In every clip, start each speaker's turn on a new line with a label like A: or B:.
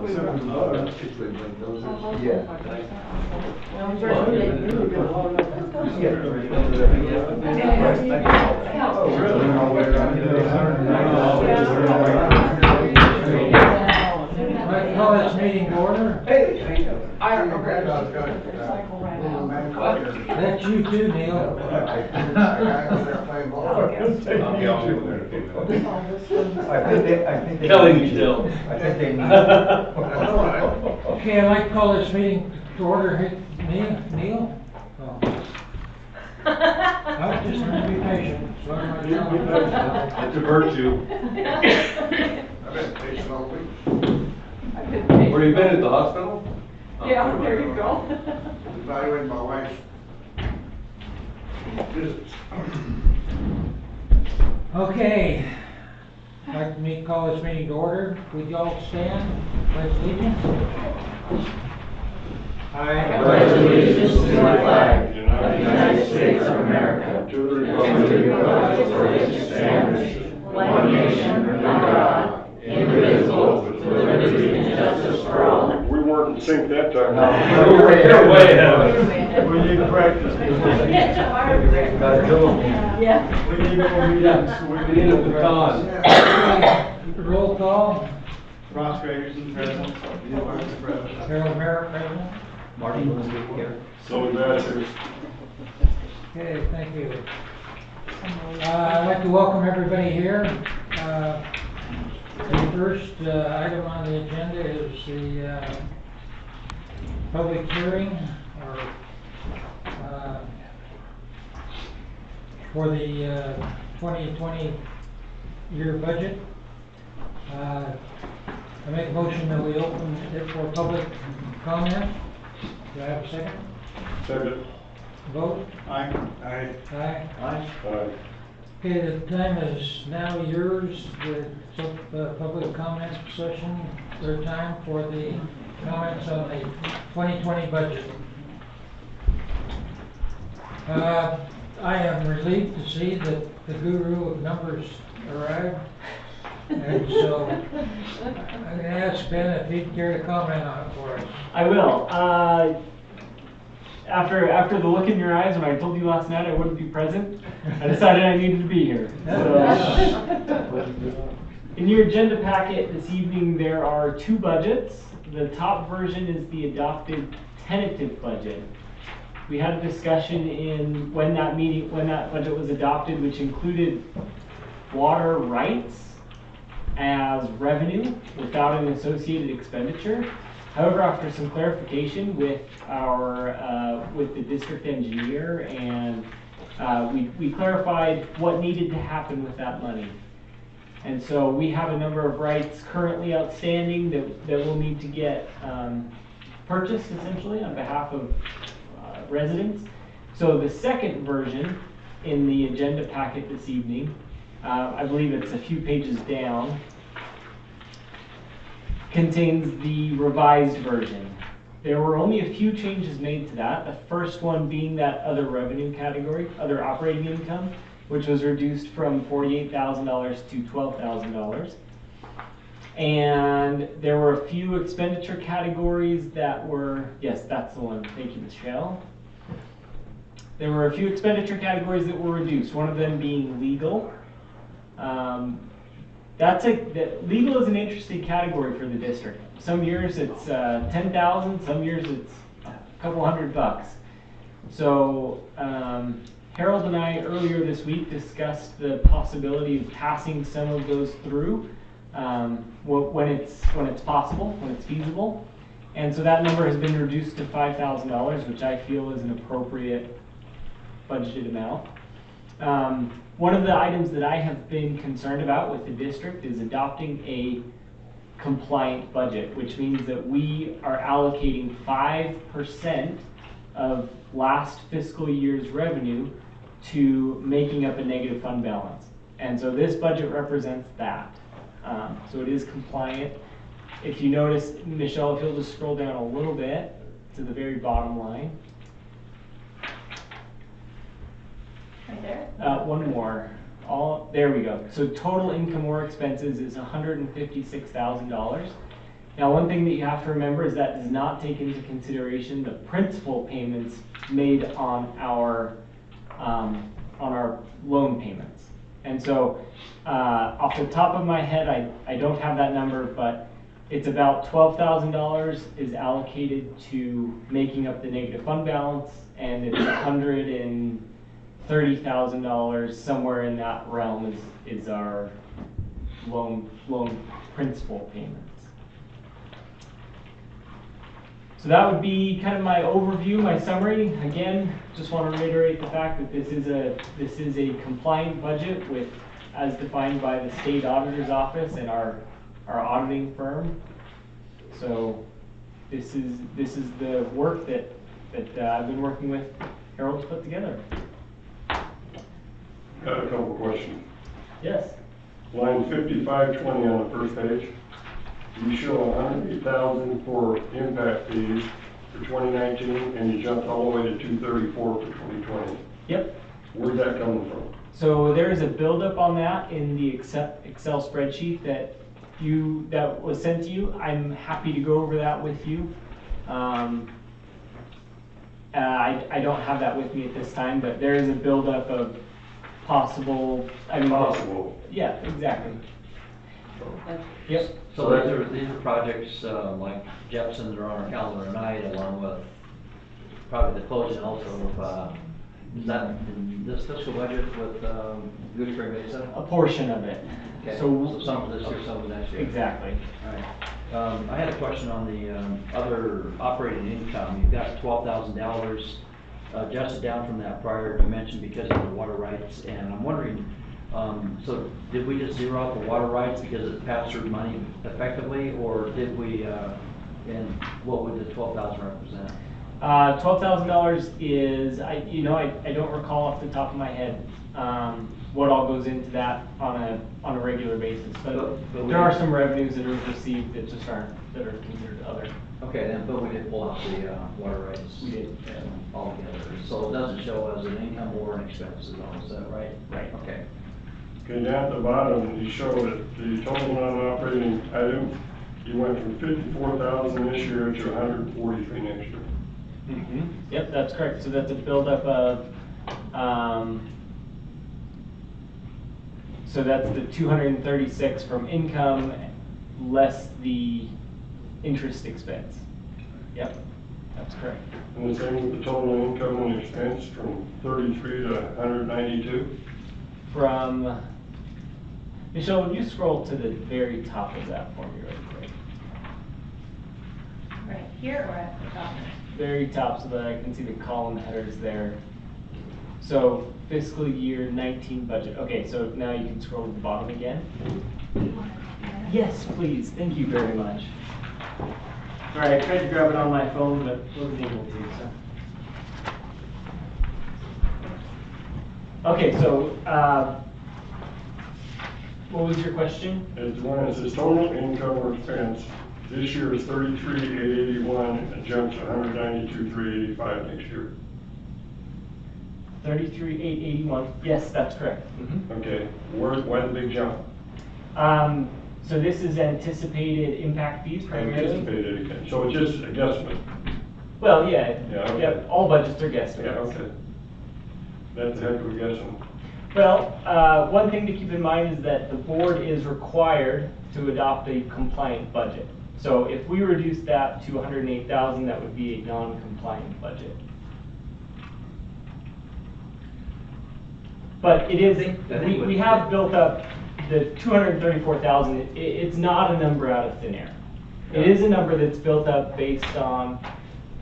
A: I call this meeting to order. That's you too, Neil.
B: I think telling you still.
C: I think they need.
A: Okay, I'd like to call this meeting to order. Hey, Neil? Oh. I was just trying to be patient. So I'm not telling you.
B: That's a virtue.
C: I've been patient all week.
B: Where you been, at the hospital?
D: Yeah, there you go.
C: Evaluating my wife's visits.
A: Okay. I'd like to call this meeting to order. Would you all stand? Pledge allegiance. I
E: pledge allegiance to the flag of the United States of America, to the republic for which it stands, one nation, under God, indivisible, with liberty and justice for all.
F: We weren't in sync that time.
B: You're way ahead.
F: We need practice.
D: Yeah.
F: We need more meetings.
B: We need a baton.
A: roll call.
F: Ross Gregerson, President.
A: Harold Merritt, President.
B: Marty was here.
F: So ambassadors.
A: Okay, thank you. I'd like to welcome everybody here. The first item on the agenda is the public hearing for the 2020 year budget. I make a motion that we open it for public comment. Do I have a second?
F: Second.
A: Vote?
F: Aye.
A: Aye.
B: Aye.
F: Aye.
A: Okay, the time is now yours, the public comment session, their time for the comments on the 2020 budget. I am relieved to see that the guru of numbers arrived, and so I'm going to ask Ben if he'd care to comment on it for us.
G: I will. After the look in your eyes when I told you last night I wouldn't be present, I decided I needed to be here. So, in your agenda packet this evening there are two budgets. The top version is the adopted tentative budget. We had a discussion in when that budget was adopted, which included water rights as revenue without an associated expenditure. However, after some clarification with the district engineer, and we clarified what needed to happen with that money. And so we have a number of rights currently outstanding that will need to get purchased essentially on behalf of residents. So the second version in the agenda packet this evening, I believe it's a few pages down, contains the revised version. There were only a few changes made to that. The first one being that other revenue category, other operating income, which was reduced from $48,000 to $12,000. And there were a few expenditure categories that were, yes, that's the one, thank you, Michelle. There were a few expenditure categories that were reduced, one of them being legal. Legal is an interesting category for the district. Some years it's 10,000, some years it's a couple $100. So Harold and I earlier this week discussed the possibility of passing some of those through when it's possible, when it's feasible. And so that number has been reduced to $5,000, which I feel is an appropriate budgeted amount. One of the items that I have been concerned about with the district is adopting a compliant budget, which means that we are allocating 5% of last fiscal year's revenue to making up a negative fund balance. And so this budget represents that. So it is compliant. If you notice, Michelle, if you'll just scroll down a little bit to the very bottom line.
D: Right there?
G: One more. There we go. So total income or expenses is $156,000. Now, one thing that you have to remember is that does not take into consideration the principal payments made on our loan payments. And so, off the top of my head, I don't have that number, but it's about $12,000 is allocated to making up the negative fund balance, and it's $130,000, somewhere in that realm is our loan principal payments. So that would be kind of my overview, my summary. Again, just want to reiterate the fact that this is a compliant budget with, as defined by the state auditor's office and our auditing firm. So this is the work that I've been working with Harold to put together.
F: Got a couple questions.
G: Yes.
F: Line 5520 on the first page, you show 108,000 for impact fees for 2019, and you jumped all the way to 234 for 2020.
G: Yep.
F: Where's that coming from?
G: So there is a buildup on that in the Excel spreadsheet that was sent to you. I'm happy to go over that with you. I don't have that with me at this time, but there is a buildup of possible.
F: Possible.
G: Yeah, exactly. Yep.
B: So these are projects like Jepson that are on our calendar tonight, along with probably the closing also of, is that in this fiscal budget with Gooseberry Mesa?
G: A portion of it.
B: Okay,
G: So
B: so some of this year, some of next year.
G: exactly.
B: All right. I had a question on the other operating income. You've got $12,000 adjusted down from that prior dimension because of the water rights, and I'm wondering, so did we just zero out the water rights because it passed through money effectively, or did we, and what would the 12,000 represent?
G: $12,000 is, I don't recall off the top of my head what all goes into that on a regular basis, but there are some revenues that are received that just aren't, that are considered other.
B: Okay, then, but we did pull out the water rights.
G: We did.
B: Altogether, so it doesn't show as an income or an expense, is that right?
G: Right.
B: Okay.
F: Okay, down at the bottom, you show that the total non-operating item, you went from 54,000 this year to 143 next year.
G: Mm-hmm. Yep, that's correct. So that's a buildup of, so that's the 236 from income less the interest expense. Yep, that's correct.
F: And the same with the total income and expense from 33 to 192.
G: From, Michelle, would you scroll to the very top of that for me really quick?
D: Right here or at the top?
G: Very top so that I can see the column headers there. So fiscal year 19 budget. Okay, so now you can scroll to the bottom again. Yes, please. Thank you very much. Sorry, I tried to grab it on my phone, but wasn't able to. So. Okay, so what was your question?
F: It's one that says total income or expense. This year is 33,881 and jumps to 192,385 next year.
G: 33,881. Yes, that's correct.
F: Okay, why the big jump?
G: So this is anticipated impact fees primarily.
F: Anticipated again, so it's just a guesstimate.
G: Well, yeah,
F: Yeah, okay.
G: yep, all budgets are guesstimates.
F: Yeah, okay. That's a heck of a guessing.
G: Well, one thing to keep in mind is that the board is required to adopt a compliant budget. So if we reduce that to 108,000, that would be a non-compliant budget. But it is, we have built up the 234,000. It's not a number out of thin air. It is a number that's built up based on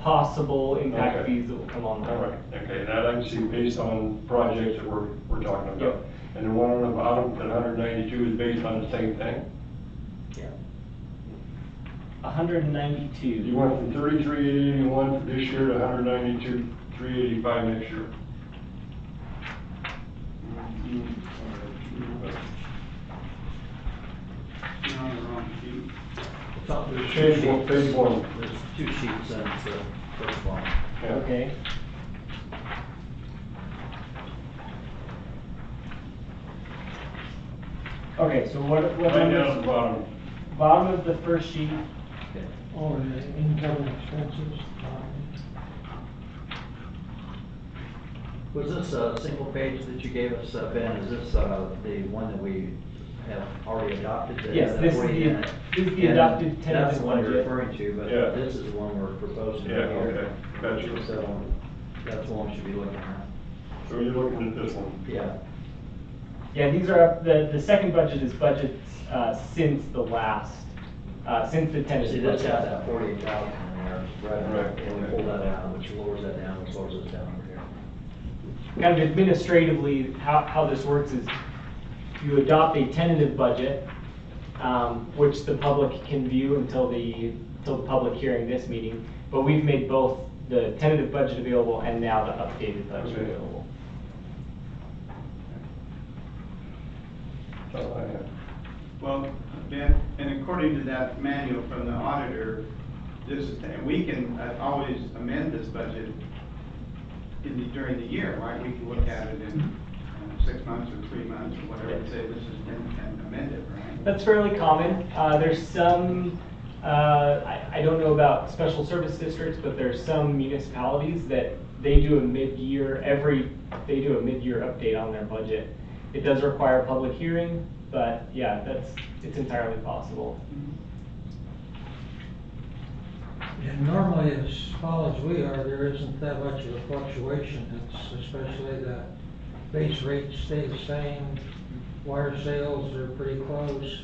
G: possible impact
F: Okay.
G: fees that will come on.
F: All right, okay, that I can see based on projects that we're talking about.
G: Yep.
F: And the one on the bottom, the 192 is based on the same thing?
G: Yeah. 192.
F: You went from 33,881 for this year to 192,385 next year. Page one, page one.
B: There's two sheets and it's the first one.
F: Yeah.
G: Okay. Okay, so what
F: Right down at the bottom.
G: bottom of the first sheet,
B: Okay.
A: or the income and expenses.
B: Was this a single page that you gave us, Ben? Is this the one that we have already adopted? that
G: Yes,
B: has that
G: this is
B: 48
G: the-
B: in it?
G: this is the
B: And
G: adopted
B: That's
G: tentative
B: the one you're
G: budget.
B: referring to, but
F: Yeah.
B: this is the one we're proposing
F: Yeah,
B: right here.
F: okay, gotcha.
B: So that's the one we should be looking at.
F: So you're looking at this one?
B: Yeah.
G: Yeah, these are up, the second budget is budgets, since the last, since the
B: See,
G: tentative
B: this has
G: budget.
B: that 48,000 in there, right, and we pull that out, which lowers that down, which lowers this down over here.
G: Kind of administratively, how this works is you adopt a tentative budget, which the public can view until the public hearing this meeting. But we've made both the tentative budget available and now the updated budget
F: Okay.
G: available.
F: That's all I have.
H: Well, Ben, and according to that manual from the auditor, this is, and we can always amend this budget during the year, right? We can look at it in 6 months or 3 months or whatever, and say this is, and amend it, right?
G: That's fairly common. There's some, I don't know about special service districts, but there's some municipalities that they do a mid-year, they do a mid-year update on their budget. It does require a public hearing, but yeah, it's entirely possible.
A: And normally, as small as we are, there isn't that much of a fluctuation. It's especially the base rates stay the same, wire sales are pretty close.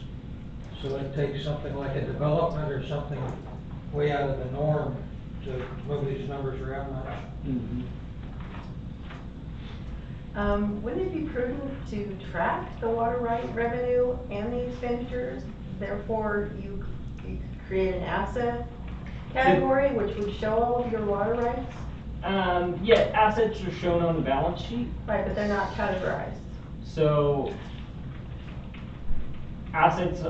A: So it takes something like a development or something way out of the norm to move these numbers around much.
D: Wouldn't it be prudent to track the water right revenue and the expenditures? Therefore, you could create an asset category which would show all of your water rights?
G: Yeah, assets are shown on the balance sheet.
D: Right, but they're not categorized.
G: So assets,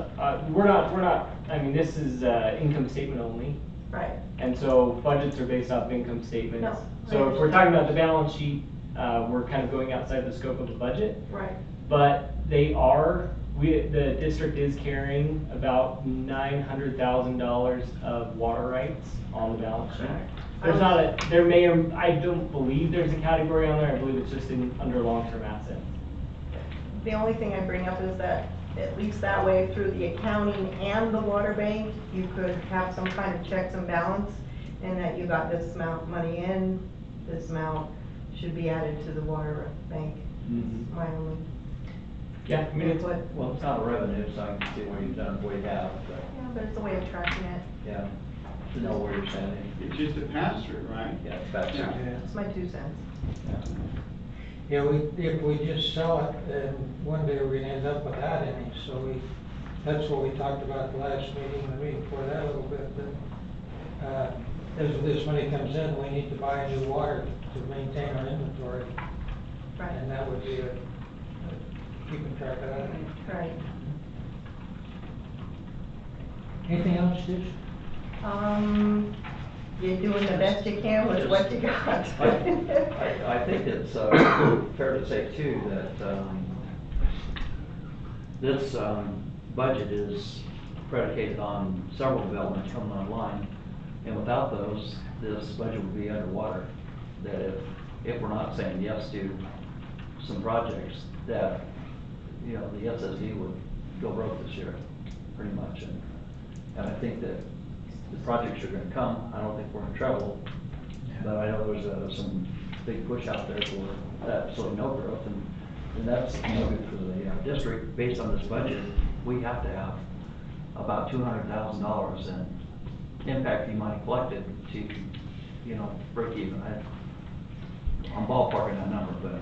G: we're not, I mean, this is income statement only.
D: Right.
G: And so budgets are based off income statements.
D: No, I
G: So if we're talking
D: understand.
G: about the balance sheet, we're kind of going outside the scope of the budget.
D: Right.
G: But the district is carrying about $900,000 of water rights on the balance sheet. There's not I don't believe there's a category on there. I believe it's just under long-term assets.
D: The only thing I bring up is that, at least that way, through the accounting and the water bank, you could have some kind of checks and balance, and that you got this amount of money in, this amount should be added to the water bank.
G: Mhm.
D: My only
G: Yeah, I mean, it's,
D: input.
B: Well, it's not a revenue, so I can see what you've done, what you have, but,
D: Yeah, but it's a way of tracking it.
B: yeah, to know where you're standing.
H: It's just a pass-through, right?
B: Yeah, it's about
H: Yeah.
D: That's my 2 cents.
A: Yeah, if we just sell it, then one day we're gonna end up without any, so that's what we talked about the last meeting, the meeting before that a little bit, that, as this money comes in, we need to buy new water to maintain our inventory,
D: Right.
A: and that would be keeping track of that.
D: Right.
A: Anything else, Steve?
D: You're doing the best you can with what you got.
B: I think it's fair to say too that this budget is predicated on several developments coming online, and without those, this budget would be underwater. That if we're not saying yes to some projects, that, you know, the SSD would go broke this year, pretty much. And I think that the projects are gonna come. I don't think we're in trouble, but I know there's some big push out there for absolutely no growth, and that's no good for the district. Based on this budget, we have to have about $200,000 in impact fee money collected to, you know, break even. I'm ballparking that number, but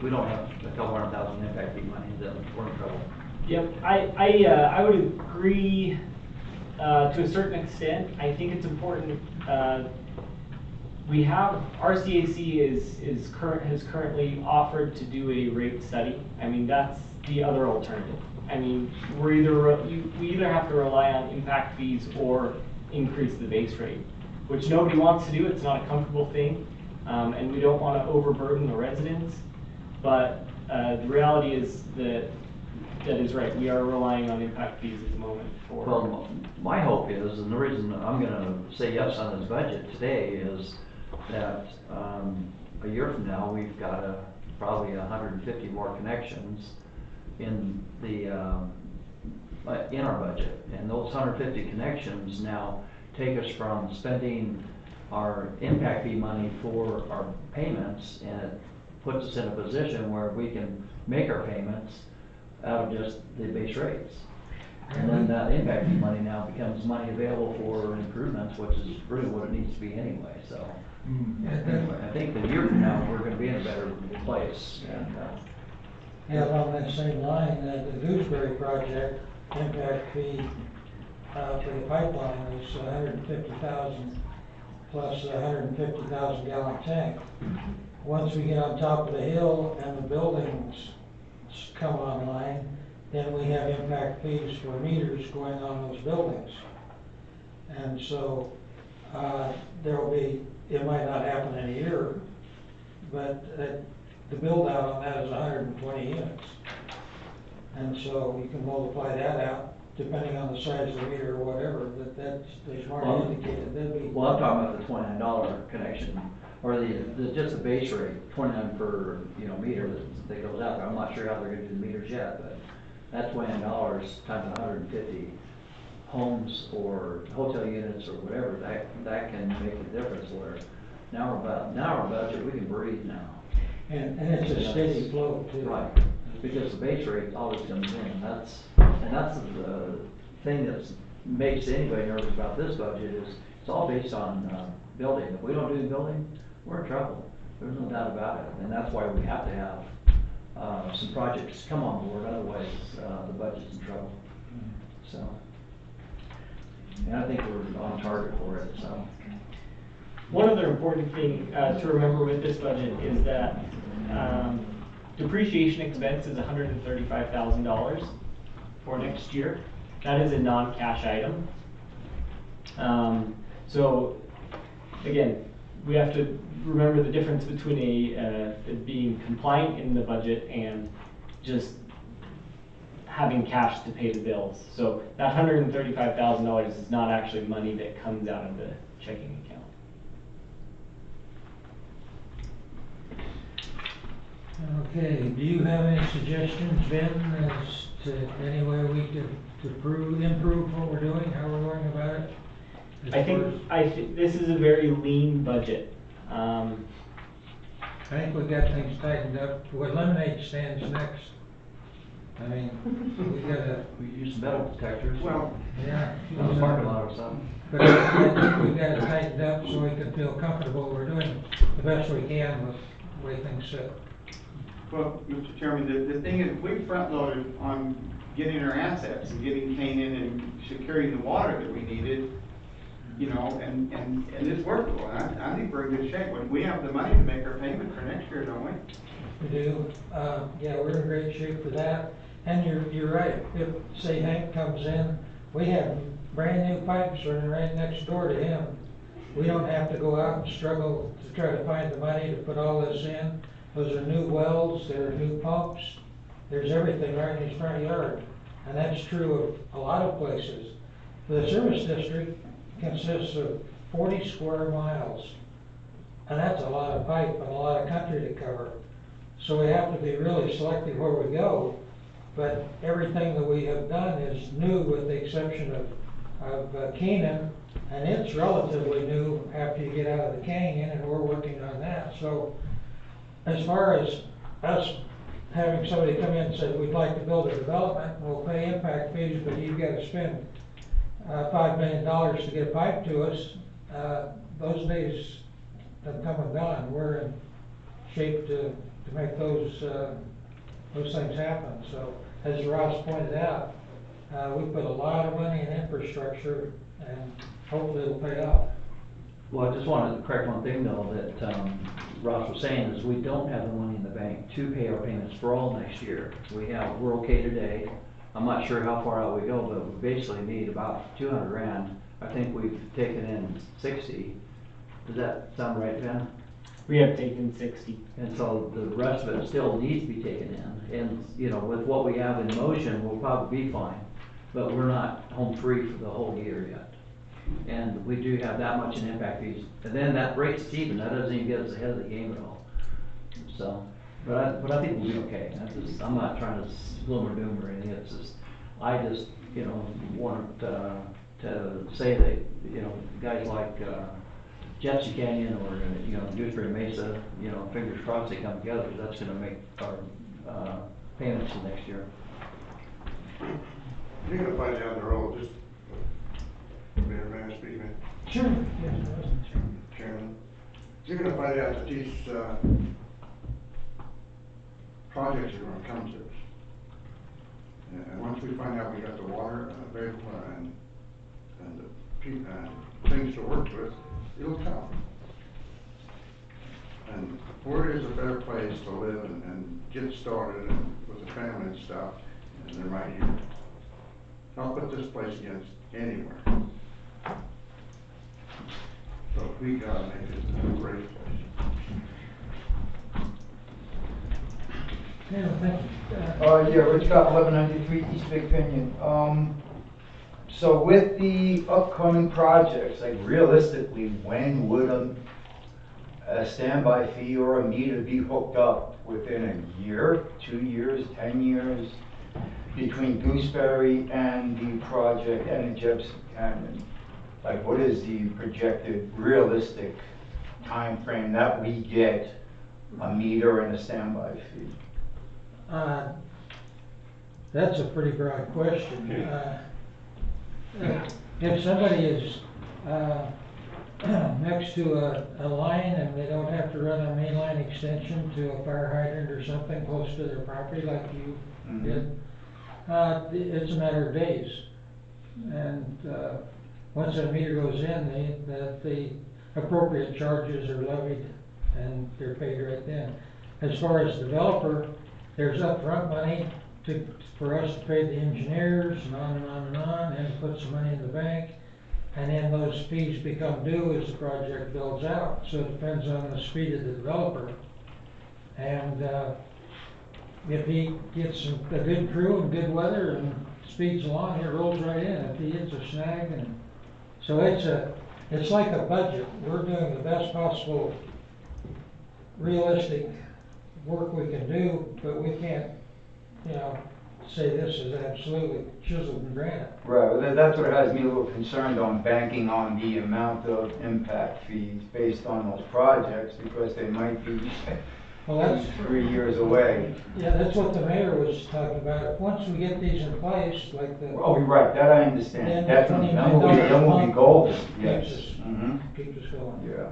B: we don't have a couple $100,000 in impact fee money, then we're in trouble.
G: yep, I would agree to a certain extent. I think it's important, RCAC has currently offered to do a rate study. I mean, that's the other alternative. I mean, we either have to rely on impact fees or increase the base rate, which nobody wants to do. It's not a comfortable thing, and we don't want to overburden the residents. But the reality is that that is right, we are relying on impact fees at the moment for.
B: Well, my hope is, and the reason I'm gonna say yes on this budget today is that, a year from now, we've got probably 150 more connections in the, in our budget. And those 150 connections now take us from spending our impact fee money for our payments, and it puts us in a position where we can make our payments out of just the base rates. And then that impact fee money now becomes money available for improvements, which is really what it needs to be anyway, so. Anyway, I think a year from now, we're gonna be in a better place, and,
A: And on that same line, the Gooseberry project, impact fee, for the pipeline is 150,000 plus a 150,000 gallon tank. Once we get on top of the hill and the buildings come online, then we have impact fees for meters going on those buildings. And so, there will be, it might not happen in a year, but the build out on that is 120 units. And so you can multiply that out, depending on the size of the meter or whatever, but that's, as Marty indicated, that'd be.
B: well, I'm talking about the $29 connection, or just the base rate, 29 per, meter that goes out there. I'm not sure how they're gonna do the meters yet, but that $29 times 150 homes or hotel units or whatever, that can make a difference where now our budget, we can breathe now.
A: And it's a steady flow too.
B: Right, because the base rate always comes in, and that's the thing that makes anybody nervous about this budget is it's all based on building. If we don't do the building, we're in trouble. There's no doubt about it, and that's why we have to have some projects come on board, otherwise the budget's in trouble. So, and I think we're on target for it, so.
G: One other important thing to remember with this budget is that depreciation expense is $135,000 for next year. That is a non-cash item. So again, we have to remember the difference between it being compliant in the budget and just having cash to pay the bills. So that $135,000 is not actually money that comes out of the checking account.
A: Okay, do you have any suggestions, Ben, as to any way we could improve what we're doing, how we're going about it?
G: I think this is a very lean budget.
A: I think we've got things tightened up. What lemonade stands next? I mean, we gotta,
B: We use metal detectors.
C: Well,
A: yeah.
B: In the parking lot or something.
A: But I think we've got it tightened up so we can feel comfortable we're doing the best we can with the way things sit.
H: Well, Mr. Chairman, the thing is, we front loaded on getting our assets and getting Kane in and securing the water that we needed, and it's workable. I think we're in good shape. We have the money to make our payment for next year, don't we?
A: We do, yeah, we're in great shape for that. And you're right, if, say Hank comes in, we have brand new pipes running right next door to him. We don't have to go out and struggle to try to find the money to put all this in. Those are new wells, there are new pumps, there's everything right in his front yard. And that's true of a lot of places. The service district consists of 40 square miles. And that's a lot of pipe and a lot of country to cover. So we have to be really selective where we go. But everything that we have done is new with the exception of Keenan. And it's relatively new after you get out of the canyon, and we're working on that. So as far as us having somebody come in and say, we'd like to build a development, we'll pay impact fees, but you've got to spend $5 million to get a pipe to us, those days have come and gone. We're in shape to make those things happen. So as Ross pointed out, we put a lot of money in infrastructure, and hopefully it'll pay off.
B: Well, I just wanted to correct one thing though, that Ross was saying is we don't have the money in the bank to pay our payments for all next year. We're okay today. I'm not sure how far out we go, but we basically need about 200 grand. I think we've taken in 60. Does that sound right, Ben?
G: We have taken 60.
B: And so the rest of it still needs to be taken in. And, you know, with what we have in motion, we'll probably be fine. But we're not home free for the whole year yet. And we do have that much in impact fees. And then that breaks us even. That doesn't even get us ahead of the game at all. So, but I think we'll be okay. I'm not trying to gloom or doom or anything. It's just, I just, you know, want to say that, you know, guys like, Jepson Canyon or, you know, Gooseberry Mesa, you know, fingers crossed they come together, because that's gonna make our, payments for next year.
C: You're gonna find down the road, just, Mayor, may I speak, man?
A: Sure. Yes, sure.
C: Chairman, you're gonna find out that these, projects are gonna come to us. And once we find out we got the water available and the things to work with, it'll come. And where is a better place to live and get started and with the family and stuff, and they're right here. I'll put this place against anywhere. So we gotta make it a great place.
A: Yeah, thank you.
E: Yeah, Rich Scott, 1193 East Big Pinion. So with the upcoming projects, like realistically, when would a standby fee or a meter be hooked up? Within a year, 2 years, 10 years? Between Gooseberry and the project and the Jepson Canyon? Like, what is the projected realistic time frame that we get a meter and a standby fee?
A: That's a pretty broad question. If somebody is, next to a line and they don't have to run a main line extension to a fire hydrant or something close to their property like you did, it's a matter of days. And, once that meter goes in, the appropriate charges are levied and they're paid right then. As far as developer, there's upfront money for us to pay the engineers and on and on and on, and to put some money in the bank. And then those fees become due as the project builds out. So it depends on the speed of the developer. And if he gets a good crew and good weather and speeds along, it rolls right in. If he hits a snag, and so it's like a budget. We're doing the best possible realistic work we can do, but we can't, you know, say this is absolutely chiseled in granite.
E: Right, well, that's what has me a little concerned on banking on the amount of impact fees based on those projects, because they might be
A: Well, that's
E: 3 years away.
A: Yeah, that's what the mayor was talking about. Once we get these in place, like the.
E: Oh, you're right, that I
A: Then
E: understand,
A: the
E: definitely,
A: $29
E: that will be golden,
A: keeps
E: yes.
A: us-
E: Mhm.
A: Keeps us going.
E: Yeah,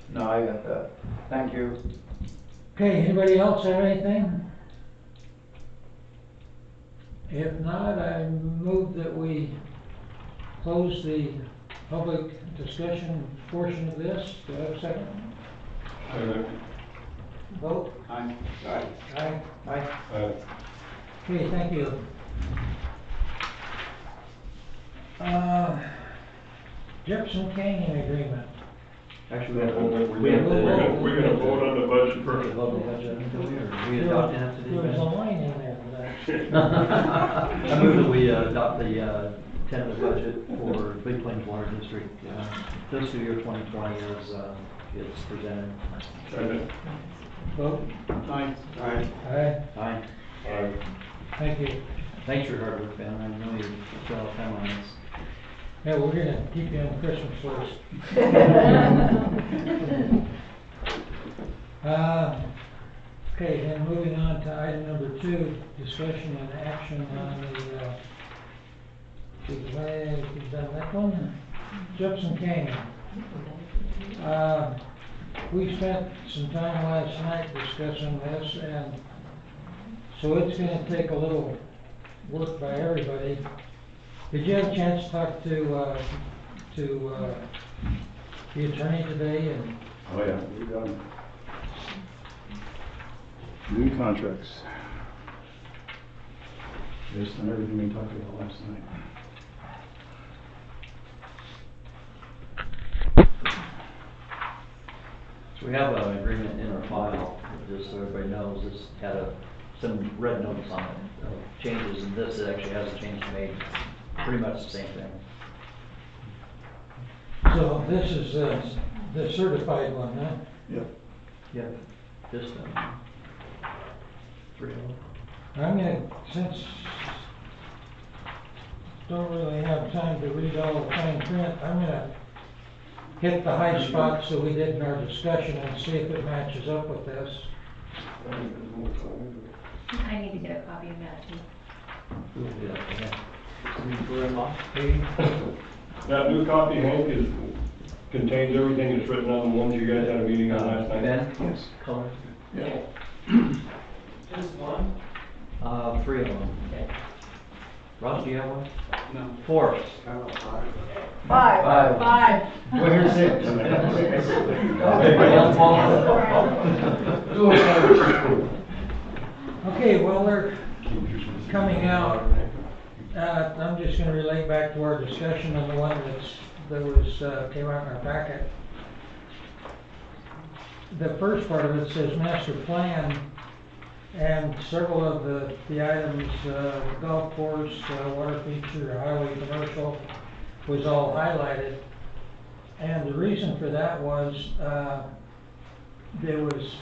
E: no, I got that, thank you.
A: Okay, anybody else have anything? If not, I move that we close the public discussion portion of this. Do I have a second? Vote?
H: Aye.
A: Aye.
B: Aye.
A: Okay, thank you. Jepson Canyon Agreement.
B: Actually,
F: We're
B: we have to.
F: we're gonna vote on the budget first.
B: Vote on the budget, or we adopt it after
A: There was a
B: the.
A: line in there for that.
B: I move that we adopt the tentative budget for Big Plains Water District, fiscal year 2020 as it's presented.
F: Second.
A: Vote?
H: Aye.
A: Aye.
B: Aye.
F: Aye.
A: Thank you.
B: Thanks for your hard work, Ben. I know you spent a lot of time on this.
A: Yeah, we're gonna keep you on Christmas list. Okay, then moving on to item number 2, discussion and action on we've done that one, Jepson Canyon. We spent some time last night discussing this, and so it's gonna take a little work by everybody. Did you have a chance to talk to the attorney today? And
I: Oh, yeah, we've done new contracts. Based on everything we talked about last night.
B: So We have an agreement in our file, just so everybody knows, this had some red notes on it, changes, and this actually has a change made, pretty much the same thing.
A: So this is the certified one, huh?
I: Yep.
B: Yep. Just, 3 of them.
A: I'm gonna, since don't really have time to read all the fine print, I'm gonna hit the high spots that we did in our discussion and see if it matches up with this.
E: I need to get a copy of that too.
F: That new copy, Hank, contains everything that's written on the ones you guys had a meeting on last night.
B: Ben?
I: Yes.
B: Color?
I: Yeah.
G: Just one?
B: 3 of them. Ross, do you have one?
H: No.
B: 4.
D: Five.
B: Five.
I: Well, here's 6.
A: Okay, well, they're coming out. I'm just gonna relate back to our discussion on the one came out in our packet. The first part of it says master plan, and several of the items, golf course, water feature, highway commercial, was all highlighted. And the reason for that was, there was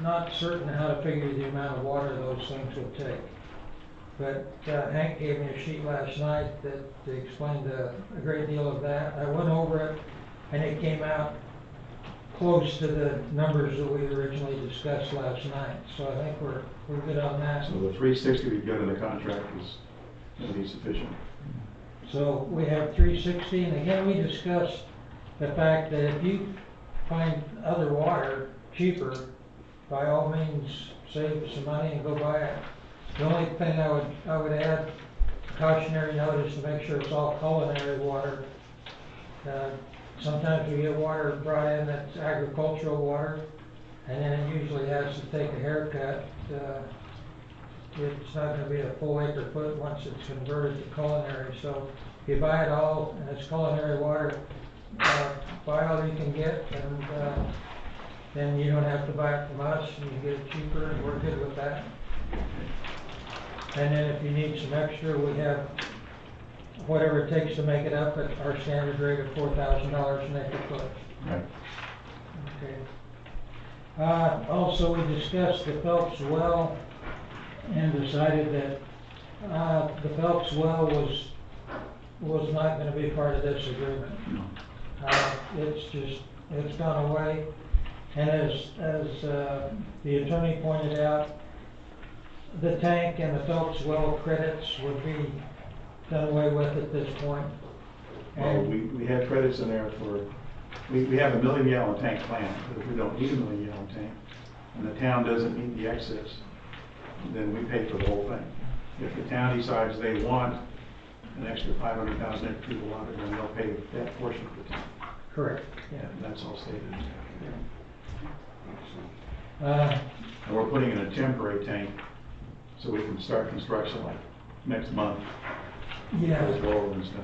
A: not certain how to figure the amount of water those things would take. But Hank gave me a sheet last night that explained a great deal of that. I went over it, and it came out close to the numbers that we originally discussed last night. So I think we're good on that.
I: So the 360 we've got in the contract is going to be sufficient.
A: So we have 360, and again, we discussed the fact that if you find other water cheaper, by all means, save some money and go buy it. The only thing I would add, cautionary notice to make sure it's all culinary water. Sometimes we get water brought in that's agricultural water, and then it usually has to take a haircut. It's not gonna be a full acre foot once it's converted to culinary. So if you buy it all and it's culinary water, buy all you can get, and then you don't have to buy it from us, and you get it cheaper, and we're good with that. And then if you need some extra, we have whatever it takes to make it up at our standard rate of $4,000 an acre foot.
I: Right.
A: Okay. Also, we discussed the Phelps well and decided that the Phelps well was not going to be part of this agreement. It's gone away. And as the attorney pointed out, the tank and the Phelps well credits would be done away with at this point.
I: Well, we had credits in there for, we have a 1 million gallon tank planned, but if we don't need a 1 million gallon tank, and the town doesn't meet the excess, then we pay for the whole thing. If the town decides they want an extra 500,000 acre feet of water, then they'll pay that portion of the tank.
A: Correct.
I: Yeah, that's all stated in there.
A: Uh,
I: And we're putting in a temporary tank, so we can start construction like next month.
A: yeah.
I: As well and stuff.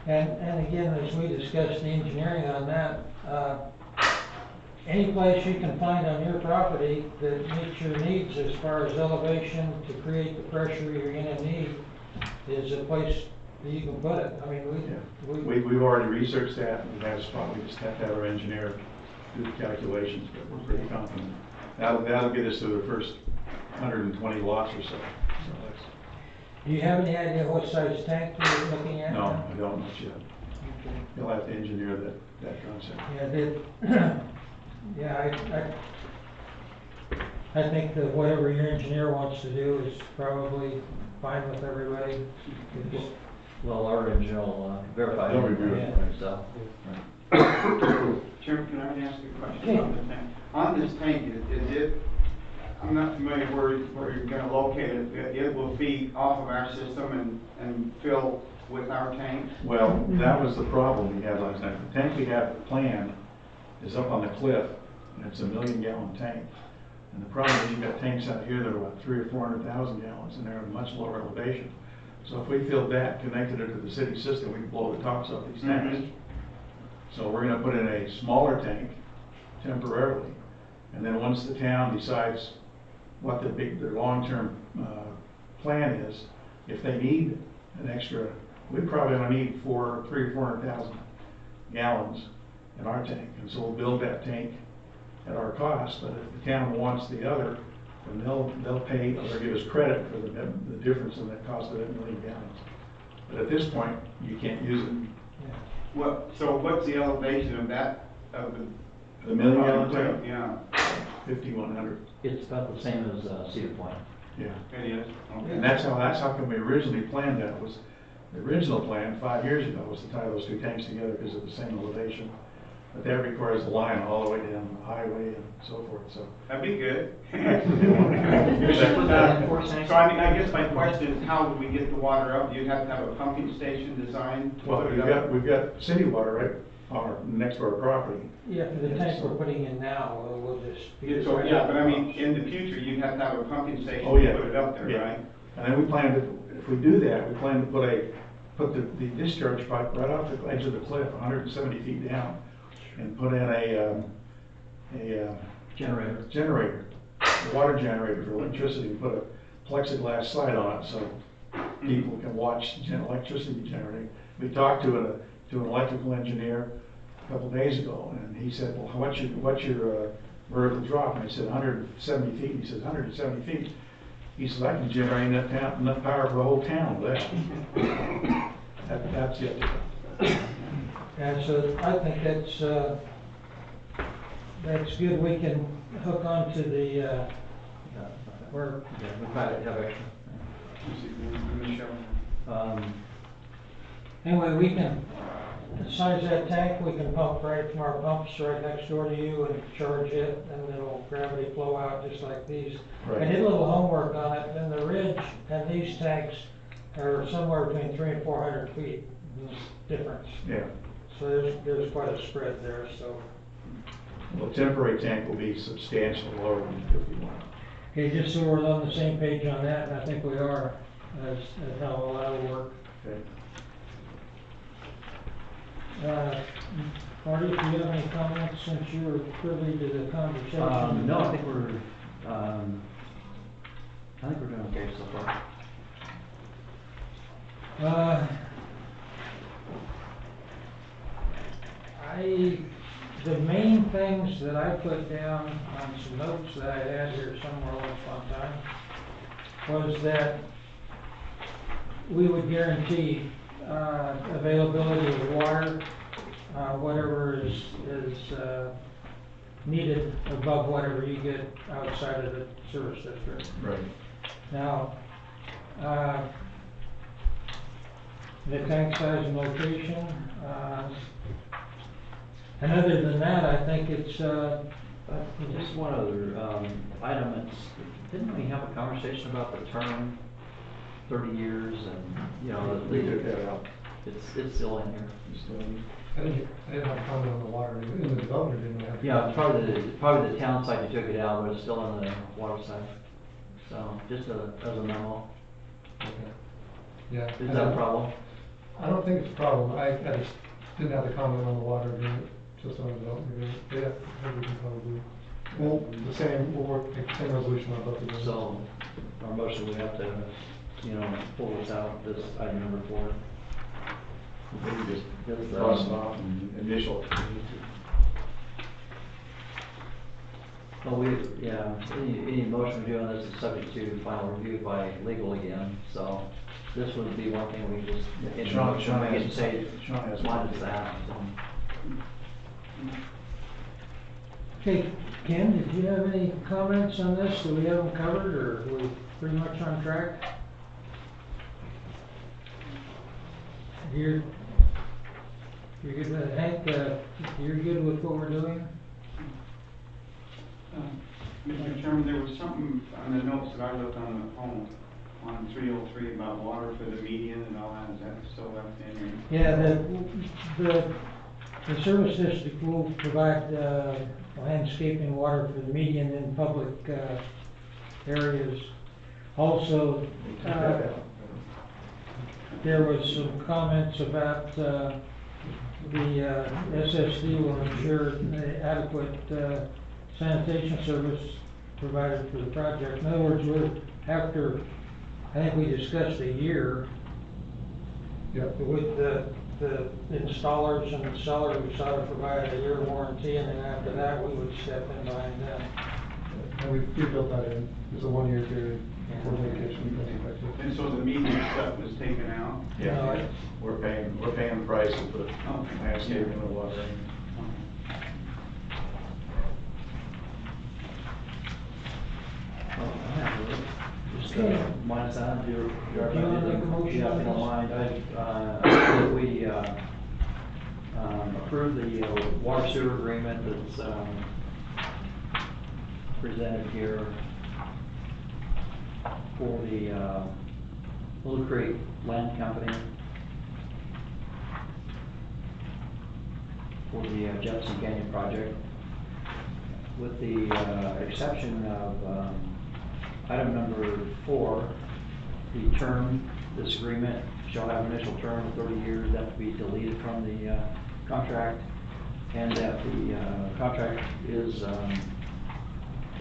A: And again, as we discussed the engineering on that, any place you can find on your property that meets your needs as far as elevation to create the pressure you're gonna need is a place that you can put it. I mean,
I: We've already researched that, and we have a spot, we just have to have our engineer do the calculations, but we're pretty confident. That'll get us to the first 120 lots or so.
A: do you have any idea what size tank you're looking at?
I: No, I don't know yet.
A: Okay.
I: You'll have to engineer that concept.
A: Yeah, I think that whatever your engineer wants to do is probably fine with everybody. It's-
B: Well, our engineer will verify
I: They'll
B: everything,
A: review it.
B: so.
H: Chairman, can I ask you a question on the tank? On this tank, is it, I'm not familiar where you're gonna locate it, it will feed off of our system and fill with our tank?
I: Well, that was the problem we had last night. The tank we have planned is up on the cliff, and it's a 1 million gallon tank. And the problem is you've got tanks out here that are about 300,000 or 400,000 gallons, and they're at a much lower elevation. So if we filled that, connected it to the city system, we can blow the tops off these tanks. So we're gonna put in a smaller tank temporarily. And then once the town decides what their long-term plan is, if they need an extra, we probably gonna need 300,000 or 400,000 gallons in our tank, and so we'll build that tank at our cost. But if the town wants the other, then they'll pay, or they'll give us credit for the difference in the cost of that 1,000,000 gallons. But at this point, you can't use it.
H: So what's the elevation of that, of the?
I: The 1,000,000 gallon tank,
H: Yeah,
I: 5,100.
B: It's about the same as Cedar Point.
I: Yeah.
H: it is, okay.
I: And that's how come we originally planned that. Was the original plan 5 years ago was to tie those two tanks together because of the same elevation. But that requires a line all the way down the highway and so forth, so.
H: That'd be good.
B: Exactly.
H: So I guess my question is, how would we get the water up? You'd have to have a pumping station designed to
I: Well,
H: put it up?
I: we've got city water right next to our property.
A: Yeah, for the tank we're putting in now, we'll just.
H: Yeah, so, yeah, but I mean, in the future, you'd have to have a pumping station
I: Oh, yeah.
H: to put it up there,
I: Yeah.
H: right?
I: And then we plan to, if we do that, we plan to put the discharge pipe right off the edge of the cliff, 170 feet down, and put in a
B: Generator.
I: a water generator for electricity. We put a plexiglass slide on it so people can watch the electricity generating. We talked to an electrical engineer a couple of days ago, and he said, well, what's your vertical drop? And I said 170 feet. He says 170 feet. He says, I can generate enough power for the whole town with that. That's it.
A: And so I think that's good. We can hook onto the, where,
B: Yeah, we probably have extra.
A: anyway, we can size that tank, we can pump right from our pumps right next door to you and charge it, and it'll gravity flow out just like these.
I: Right.
A: I did a little homework on it, and the ridge and these tanks are somewhere between 300 and 400 feet difference.
I: Yeah.
A: So there's quite a spread there, so.
I: Well, the temporary tank will be substantially lower than 51.
A: Okay, just so we're on the same page on that, and I think we are, as how all that'll work.
I: Okay.
A: Marty, do you have any comments since you were privy to the conversation?
B: No, I think we're doing okay so far.
A: The main things that I put down on some notes that I had here somewhere once upon a time was that we would guarantee availability of water, whatever is needed above whatever you get outside of the service district.
I: Right.
A: Now, the tank size and location, and other than that, I think it's,
B: Just one other item. Didn't we have a conversation about the term, 30 years, and
I: We took that out.
B: it's still in here.
J: I didn't have a comment on the water, in the development, didn't have.
B: Yeah, probably the town side you took it out, but it's still on the water side. So just as a memo.
J: Okay. Yeah.
B: Is that a problem?
J: I don't think it's a problem, I just didn't have the comment on the water agreement, just on the development agreement. Yeah, I think we can probably, well, we'll work, take the same resolution on both of them.
B: So our motion, we have to, pull this out, this item number 4.
I: Maybe just
B: Just,
I: cross it off and initial.
B: Well, any motion we're doing this is subject to final review by legal again, so this would be one thing we just,
I: Sean
B: make
I: has-
B: it say,
I: Sean has-
B: mine is that, so.
A: okay, Ken, did you have any comments on this that we haven't covered, or are we pretty much on track? You're good with Hank, you're good with what we're doing?
H: Mr. Chairman, there was something on the notes that I looked on the phone, on 303 about water for the median and all that, is that still left in here?
A: Yeah, the service district will provide landscaping water for the median in public areas. Also, there was some comments about the SSD will ensure the adequate sanitation service provided for the project. In other words, after, I think we discussed a year,
J: Yep.
A: with the installers and the sellers ought to provide a year warranty, and then after that, we would step in behind them.
J: And we built that in, there's a 1-year period before litigation becomes effective.
H: And so the media stuff was taken out?
I: Yeah, we're paying the price of the landscaping and the watering.
B: Just minus that, your.
A: Do you wanna make a motion
B: Yeah, if
A: on
B: you don't
A: this?
B: mind, I think we, approve the water sewer agreement that's, presented here for the, Little Creek Land Company for the Jepson Canyon project, with the, exception of, item number 4, the term, this agreement shall have an initial term of 30 years, that to be deleted from the contract, and that the contract is,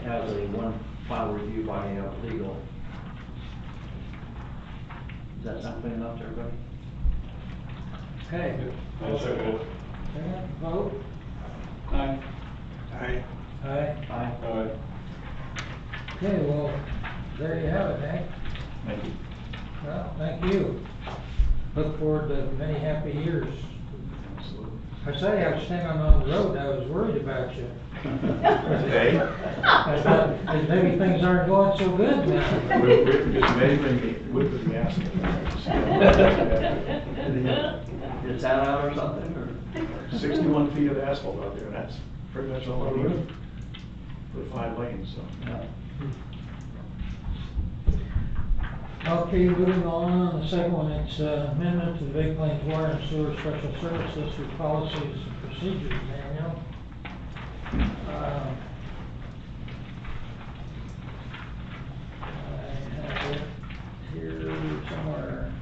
B: has a one final review by legal. Does that sound clear enough to everybody?
A: Okay.
F: I second it.
A: Second, vote?
H: Aye.
C: Aye.
A: Aye.
B: Aye.
A: Okay, well, there you have it, Hank.
I: Thank you.
A: Well, thank you. Look forward to many happy years.
I: Absolutely.
A: I saw you, I was standing on the road, I was worried about you.
I: Today?
A: I thought, maybe things aren't going so good now.
I: We're just measuring the width of the asphalt.
B: Is that out or something, or?
I: 61 feet of asphalt out there, and that's pretty much all I need for 5 lanes, so.
B: Yeah.
A: Okay, moving on, the second one, it's amendment to the Big Plains Water and Sewer Special Service District Policies and Procedures Manual. I have it here somewhere.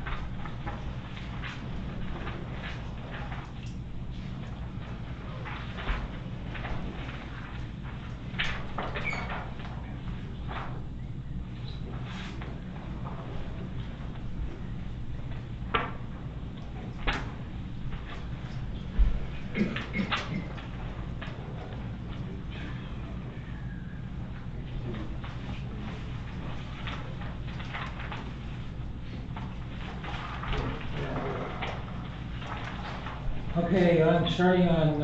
A: Okay, I'm starting on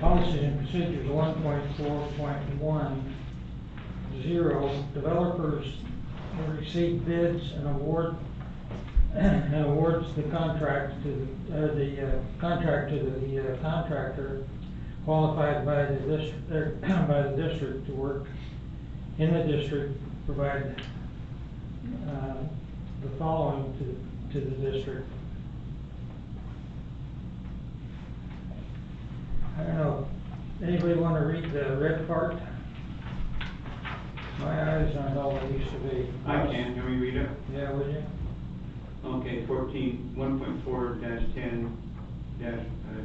A: policies and procedures 1.4.10. Developers will receive bids and awards the contract to the contractor qualified by the district to work in the district, provide the following to the district. I don't know, anybody want to read the red part? My eyes aren't all they used to be.
H: I can we read it?
A: Yeah, would you?
H: Okay, 1.4-10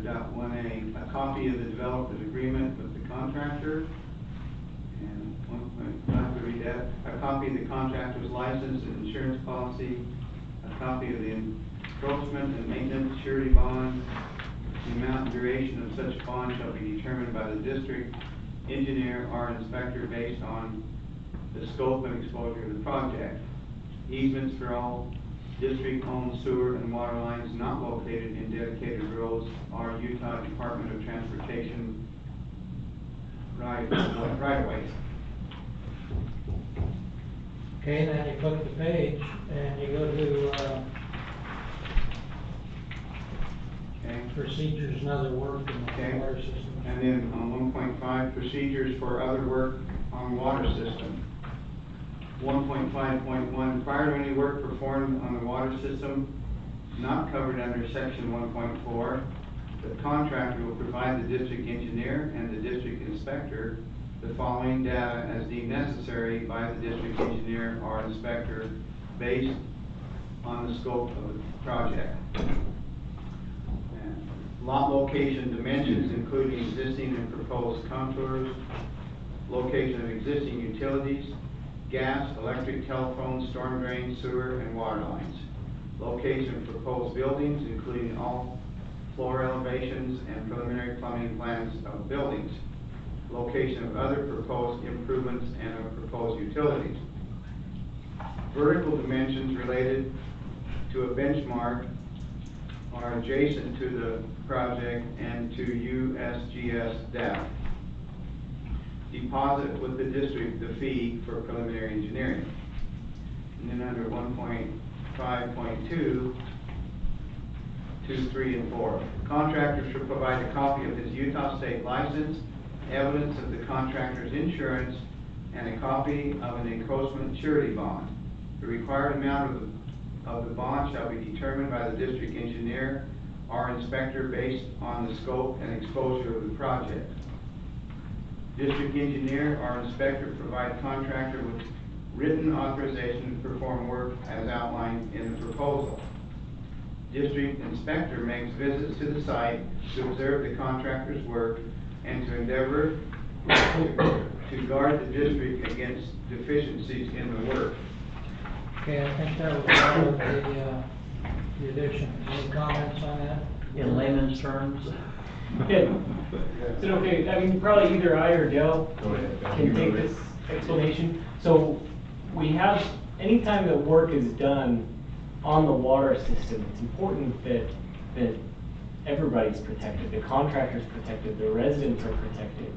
H: dot 1A, a copy of the developer's agreement with the contractor. And 1.5, to read that, a copy of the contractor's license and insurance policy, a copy of the encroachment and maintenance surety bond. The amount and duration of such bond shall be determined by the district engineer or inspector based on the scope and exposure of the project. Easements for all district-owned sewer and water lines not located in dedicated roads or Utah Department of Transportation right-of-ways.
A: Okay, and then you flip the page and you go to
H: Okay.
A: procedures and other work in
H: Okay.
A: the water system.
H: And then on 1.5, procedures for other work on water system. 1.5.1, prior to any work performed on the water system not covered under section 1.4, the contractor will provide the district engineer and the district inspector the following data as deemed necessary by the district engineer or inspector based on the scope of the project. lot location dimensions, including existing and proposed contours, location of existing utilities, gas, electric, telephone, storm drain, sewer, and water lines, location of proposed buildings, including all floor elevations and preliminary plumbing plans of buildings, location of other proposed improvements and of proposed utilities, vertical dimensions related to a benchmark are adjacent to the project and to USGS data. Deposit with the district the fee for preliminary engineering. And then under 1.5.2, 2, 3, and 4. Contractor should provide a copy of his Utah state license, evidence of the contractor's insurance, and a copy of an encroachment surety bond. The required amount of the bond shall be determined by the district engineer or inspector based on the scope and exposure of the project. District engineer or inspector provide contractor with written authorization to perform work as outlined in the proposal. District inspector makes visits to the site to observe the contractor's work and to endeavor to guard the district against deficiencies in the work.
A: Okay, I think that was all of the addition. Any comments on that?
B: In layman's terms?
G: Yeah. Is it okay? I mean, probably either I or Dale can take this explanation. So we have, anytime that work is done on the water system, it's important that everybody's protected. The contractor's protected, the residents are protected.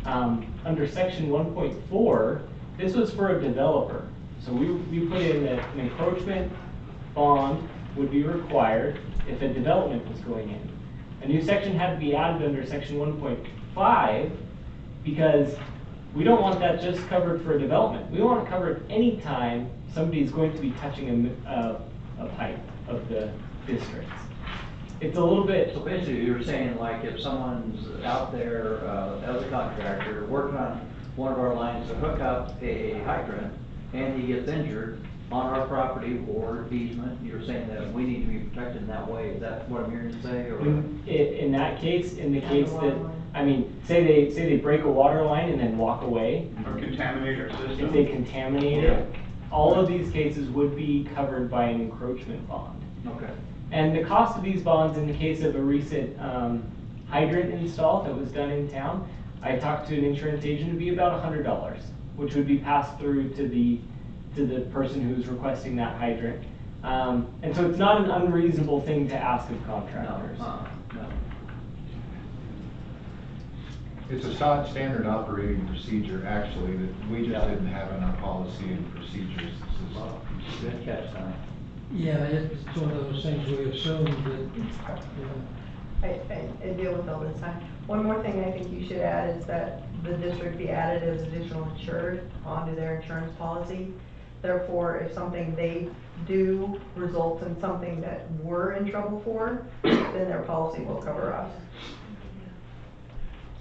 G: Under section 1.4, this was for a developer. So we put in that an encroachment bond would be required if a development was going in. A new section had to be added under section 1.5 because we don't want that just covered for development. We want it covered anytime somebody's going to be touching a pipe of the districts. It's a little bit.
B: So basically you're saying like if someone's out there as a contractor working on one of our lines to hook up a hydrant and he gets injured on our property or easement, you're saying that we need to be protected in that way. Is that what I'm hearing you say? Or?
G: In that case, in the case that, I mean, say they break a water line and then walk away.
H: Or contaminate our system.
G: If they contaminate it, all of these cases would be covered by an encroachment bond.
B: Okay.
G: And the cost of these bonds in the case of a recent hydrant install that was done in town, I talked to an insurance agent, it'd be about $100, which would be passed through to the person who's requesting that hydrant. And so it's not an unreasonable thing to ask of contractors.
B: No.
K: It's a standard operating procedure, actually, that we just didn't have in our policy and procedures.
B: Good catch, Tom.
A: Yeah, it's one of those things we assumed that,
D: I deal with all this time. One more thing I think you should add is that the district be added as additional insured onto their insurance policy. Therefore, if something they do results in something that we're in trouble for, then their policy will cover us.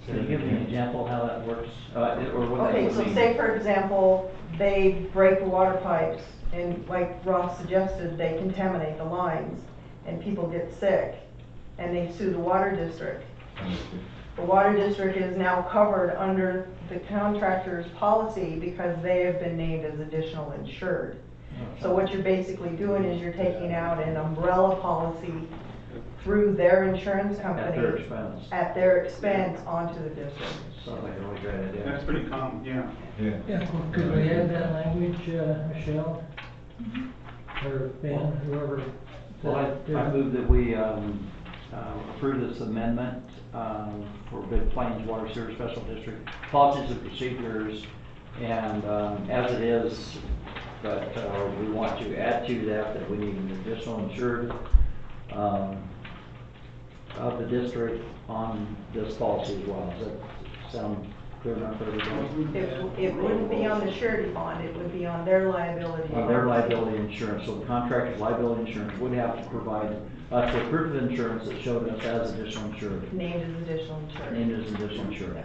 B: Can you give me an example of how that works? Or what that
D: Okay,
B: would
D: so
B: mean?
D: say for example, they break the water pipes and like Ross suggested, they contaminate the lines and people get sick and they sue the water district. The water district is now covered under the contractor's policy because they have been named as additional insured. So what you're basically doing is you're taking out an umbrella policy through their insurance company.
B: At their expense.
D: At their expense onto the district.
B: Sounds like a really great idea.
H: That's pretty common, yeah.
A: yeah, could we add that language, Michelle? Or Ben, whoever.
B: Well, I move that we approve this amendment for Big Plains Water Sewer Special District policies and procedures, and as it is, but we want to add to that we need an additional insured of the district on this policy as well. Does that sound clear enough for everybody?
D: It wouldn't be on the surety bond, it would be on their liability.
B: On their liability insurance, so the contractor's liability insurance would have to provide us with proof of insurance that showed us as additional insured.
D: Named as additional insured.
B: Named as additional insured.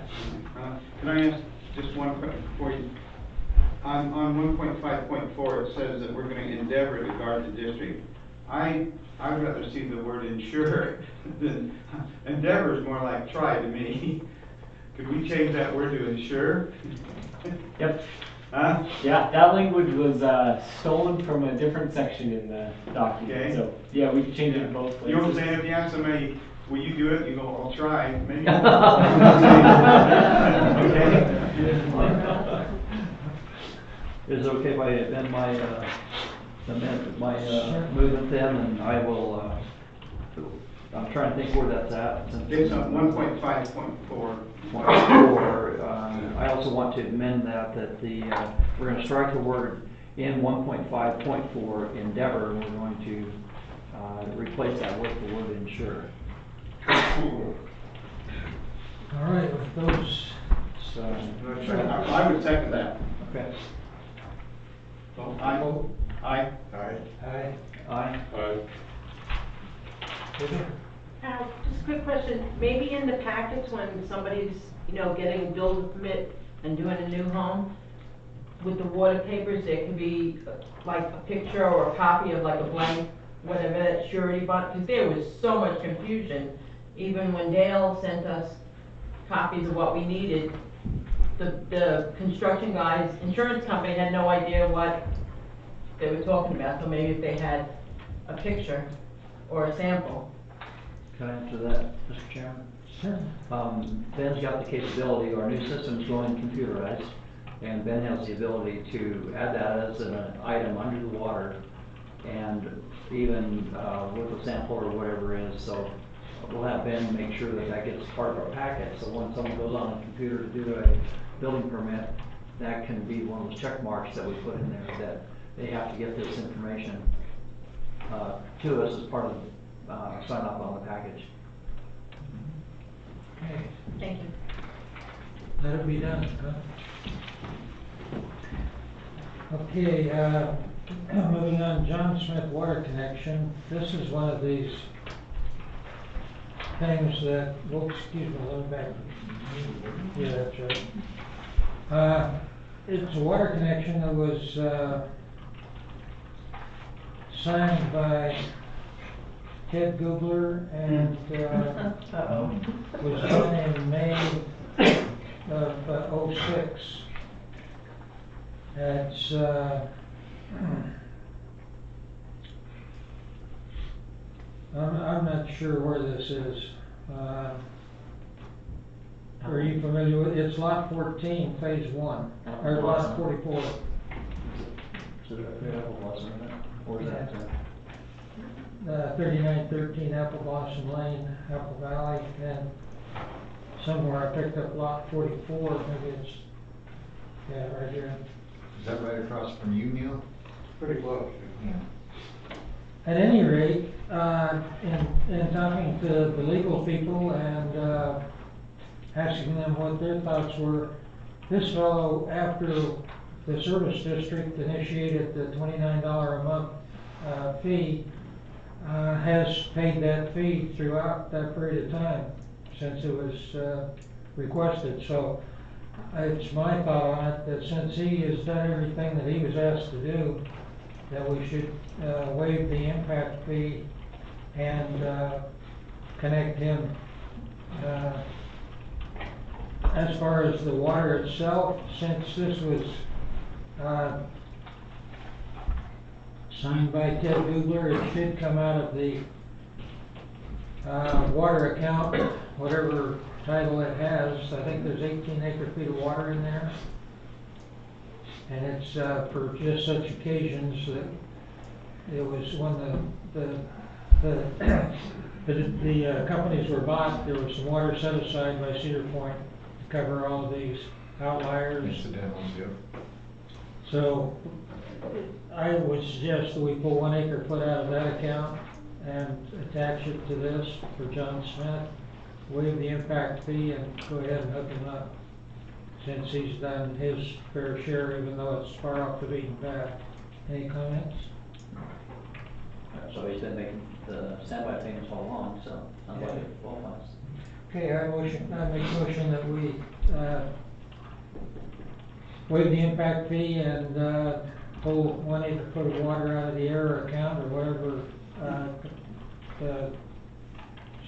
H: Can I ask just one question before you? On 1.5.4, it says that we're going to endeavor to guard the district. I'd rather see the word insure than, endeavor is more like try to me. Could we change that word to insure?
G: Yep.
H: Huh?
G: Yeah, that language was stolen from a different section in the document.
H: Okay.
G: So, yeah, we can change it in both ways.
H: You know what I'm saying? If you ask somebody, will you do it? You go, I'll try, maybe.
B: Is it okay if I amend my movement then, and I will, I'm trying to think where that's at.
H: It's on 1.5.4.
B: I also want to amend that we're gonna strike the word in 1.5.4 endeavor, and we're going to, replace that with the word ensure.
A: All right, with those,
B: So,
H: I would second that.
B: okay.
H: So, aye.
C: Aye.
A: aye.
B: Aye.
A: Vicky?
E: Just a quick question, maybe in the packets when somebody's, getting a building permit and doing a new home, with the water papers, there could be like a picture or a copy of like a blank, whatever that surety bond, because there was so much confusion. Even when Dale sent us copies of what we needed, the construction guys, insurance company had no idea what they were talking about, so maybe if they had a picture or a sample.
B: Can I answer that, Mr. Chairman?
A: Sure.
B: Ben's got the capability, our new system's going computerized, and Ben has the ability to add that as an item under the water, and even with a sample or whatever it is. So we'll have Ben make sure that gets part of our packet, so when someone goes on the computer to do a building permit, that can be one of those check marks that we put in there, that they have to get this information to us as part of sign up on the package.
A: Okay,
E: Thank you.
A: let it be done, huh? Okay, moving on, John Smith water connection. This is one of these things that, oh, excuse me, let me back. Yeah, that's right. It's a water connection that was signed by Ted Gubler and was done in May of '06. It's I'm not sure where this is. Are you familiar with it? It's lot 14, phase 1, or lot 44.
B: So there are apple blossom in that, or is that?
A: 3913 Apple Blossom Lane, Apple Valley, and somewhere I picked up lot 44, maybe it's, yeah, right here.
K: Is that right across from you, Neil?
C: Pretty close.
K: Yeah.
A: At any rate, in talking to the legal people and asking them what their thoughts were, this fellow, after the service district initiated the $29 a month fee, has paid that fee throughout that period of time since it was requested. So it's my thought on it that since he has done everything that he was asked to do, that we should waive the impact fee and connect him. As far as the water itself, since this was signed by Ted Gubler, it should come out of the water account, whatever title it has. I think there's 18 acre-feet of water in there. And it's for just such occasions that it was when the companies were bought, there was some water set aside by Cedar Point to cover all of these outliers.
K: Incidentals, yep.
A: So I would suggest that we pull 1 acre-foot out of that account and attach it to this for John Smith, waive the impact fee, and go ahead and hook him up, since he's done his fair share, even though it's far off the beaten path. Any comments?
B: So he's been making the standby payments all along, so sounds like it qualifies.
A: Okay, I make a motion that we waive the impact fee and pull 1 acre-foot of water out of the error account, or whatever the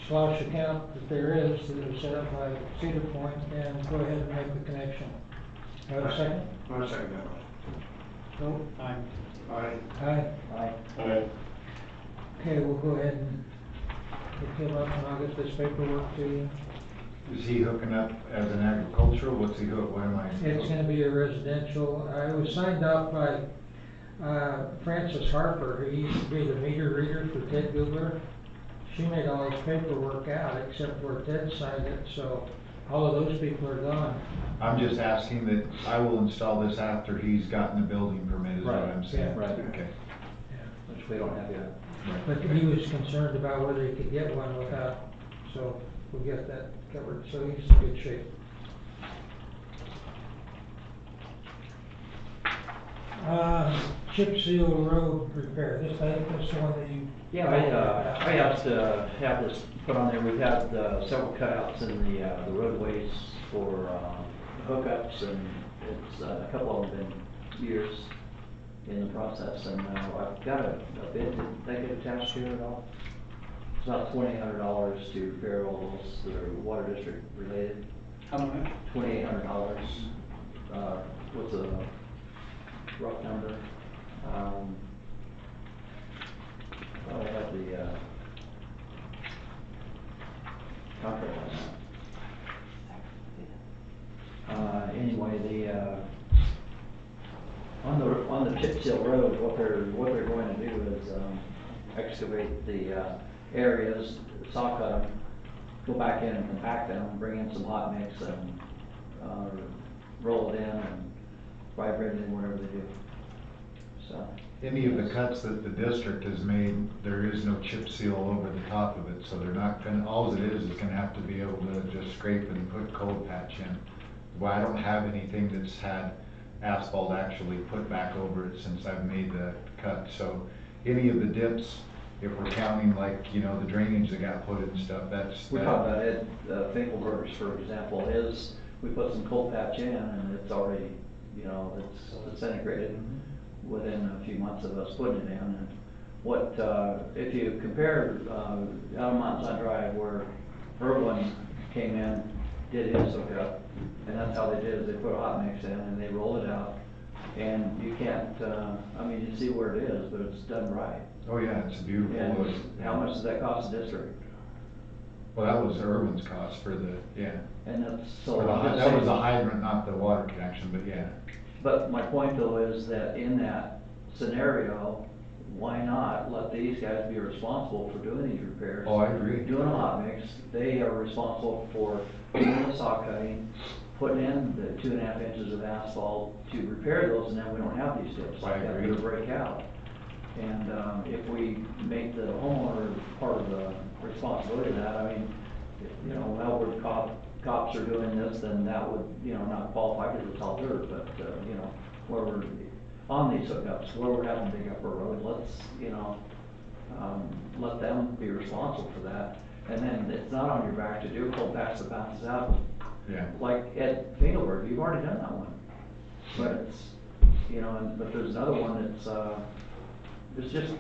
A: slush account that there is, that is set up by Cedar Point, and go ahead and make the connection. Have a second?
C: I'll second that.
A: Vote?
H: Aye.
C: Aye.
A: Aye.
F: Aye.
A: Okay, we'll go ahead and look him up, and I'll get this paperwork to you.
K: Is he hooking up as an agricultural? What's he hook, what am I?
A: It's gonna be a residential. I was signed off by, Frances Harper, who used to be the meter reader for Ted Goobler. She made all his paperwork out, except where Ted signed it, so all of those people are gone.
K: I'm just asking that I will install this after he's gotten the building permit, is what
B: Right.
K: I'm saying.
B: Right.
K: Okay.
B: Which we don't have yet.
A: But he was concerned about whether he could get one without, so we'll get that covered, so he's in good shape. Chip seal road repair, this, that's the one that you.
B: Yeah, I asked to have this put on there. We've had several cutouts in the roadways for hookups, and it's a couple of them have been years in the process, and I've got a bid. Did they get attached to it at all? It's about $2,800 to repair all those that are water district related.
H: How much?
B: $2,800. What's a rough number? I have the contract on that. Anyway, on the chip seal road, what they're going to do is excavate the areas, saw cut them, go back in and compact them, bring in some hot mix and roll it in and vibrate it in, whatever they do. So.
K: Any of the cuts that the district has made, there is no chip seal over the top of it, so they're not gonna, all it is gonna have to be able to just scrape and put cold patch in. Well, I don't have anything that's had asphalt actually put back over it since I've made the cut, so any of the dips, if we're counting like, you know, the drainage that got put and stuff, that's.
B: We're talking about Ed Finkelberg's, for example, we put some cold patch in and it's already, you know, it's disintegrated within a few months of us putting it in. And what, if you compare out of Mountainside Drive where Irwin came in, did his hookup, and that's how they did it, they put a hot mix in and they rolled it out. And you can't, I mean, you see where it is, but it's done right.
K: Oh yeah, it's beautiful.
B: And how much does that cost the district?
K: Well, that was Irwin's cost for the, yeah.
B: And that's, so.
K: For the
B: I'm just
K: that was
B: saying-
K: the hydrant, not the water connection, but yeah.
B: But my point though is that in that scenario, why not let these guys be responsible for doing these repairs?
K: Oh, I agree.
B: Doing a hot mix, they are responsible for doing the saw cutting, putting in the 2.5 inches of asphalt to repair those, and then we don't have these dips
K: I
B: like that
K: agree.
B: that break out. And if we make the homeowner part of the responsibility of that, I mean, you know, Melbourne cops are doing this, then that would, you know, not qualify because it's all dirt, but, you know, where we're on these hookups, where we're having to dig up a road, let's, you know, let them be responsible for that. And then it's not on your back to do a cold patch that bounces out.
K: Yeah.
B: Like at Finkelberg, you've already done that one. But it's, you know, but there's another one that's, it's just,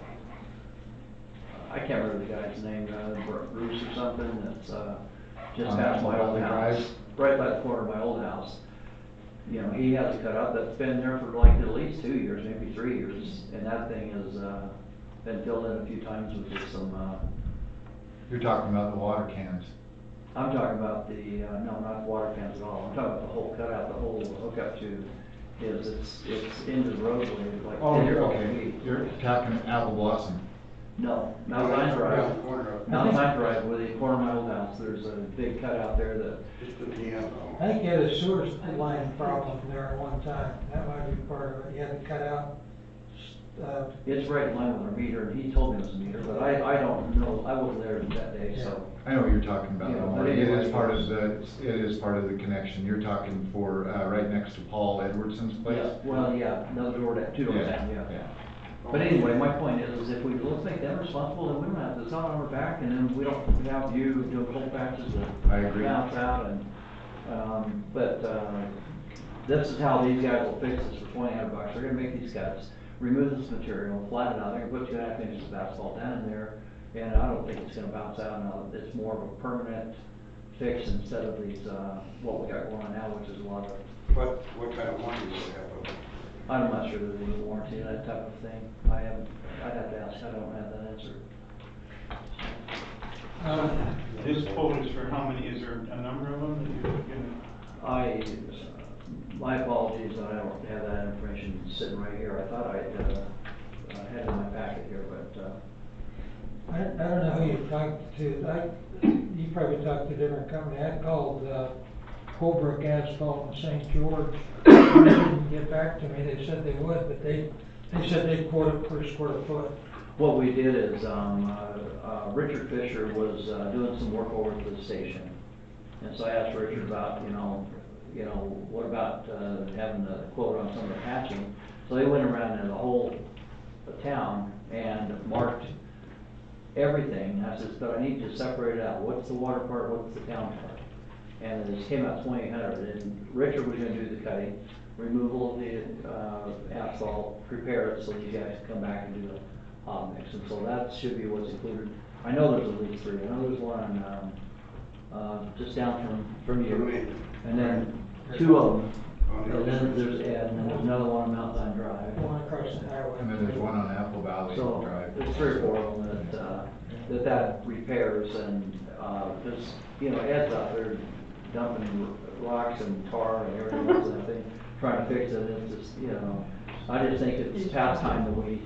B: I can't remember the guy's name, Bruce or something, that's, just
K: On
B: past my old
K: Valley
B: house.
K: Drive?
B: Right by the corner of my old house. You know, he has a cutout that's been there for like at least 2 years, maybe 3 years, and that thing has, been filled in a few times with just some,
K: You're talking about the water cans.
B: I'm talking about the, no, not the water cans at all, I'm talking about the whole cutout, the whole hookup to his, it's into the roadway, like 10 years old.
K: You're talking Apple Blossom.
B: No, Mount Zion Drive.
C: Corner of,
B: Mount Zion Drive, where the corner of my old house, there's a big cutout there that,
C: just at the end though.
A: I think you had a sewer line problem there at one time, that might be part of it, you had to cut out,
B: it's right in line with our meter, and he told me it was a meter, but I don't know, I wasn't there that day, so.
K: I know what you're talking about.
B: Yeah,
K: though.
B: but
K: It
B: anyway,
K: is part of the connection. You're talking for, right next to Paul Edwardson's place?
B: Yeah, well, yeah, another door down, 2 doors down, yeah.
K: Yeah.
B: But anyway, my point is if let's make them responsible, then we don't have, it's not on our back, and then we don't have you doing cold patches
K: I
B: that
K: agree.
B: bounce out, and, this is how these guys will fix this for $2,800. They're gonna make these cuts. remove this material, flatten it out, they're gonna put 2.5 inches of asphalt down in there, and I don't think it's gonna bounce out, now, it's more of a permanent fix instead of these, what we got going on now, which is a lot of,
C: What kind of warranty do they have with it?
B: I'm not sure there's any warranty, that type of thing, I'd have to ask, I don't have that answer.
H: This quote is for how many, is there a number of them that you're gonna?
B: My apologies, I don't have that information sitting right here, I thought I had it in my packet here, but,
A: I don't know who you talked to, you probably talked to a different company, I called, Colebrook Asphalt in St. George. They didn't get back to me, they said they would, but they said they'd quote it per square foot.
B: what we did is, Richard Fisher was, doing some work over at the station. And so I asked Richard about, what about, having the quote on some of the patching? So they went around in the whole town and marked everything. I said, but I need to separate it out. What's the water part, what's the town part? And it just came out 2,800. And Richard was gonna do the cutting, removal of the, asphalt, prepare it so you guys can come back and do the hot mix. And so that should be what's included. I know there's at least 3. I know there's one on, just down from you. And then 2 of them. And then there's Ed, and then there's another one on Mount Zion Drive.
A: One across the highway.
K: And then there's one on Apple Valley
B: So,
K: Drive.
B: there's 3 or 4 of them that repairs, and, there's, Ed's out there dumping rocks and tar and everything else, and I think, trying to fix it, it's just, I just think it's past time that we,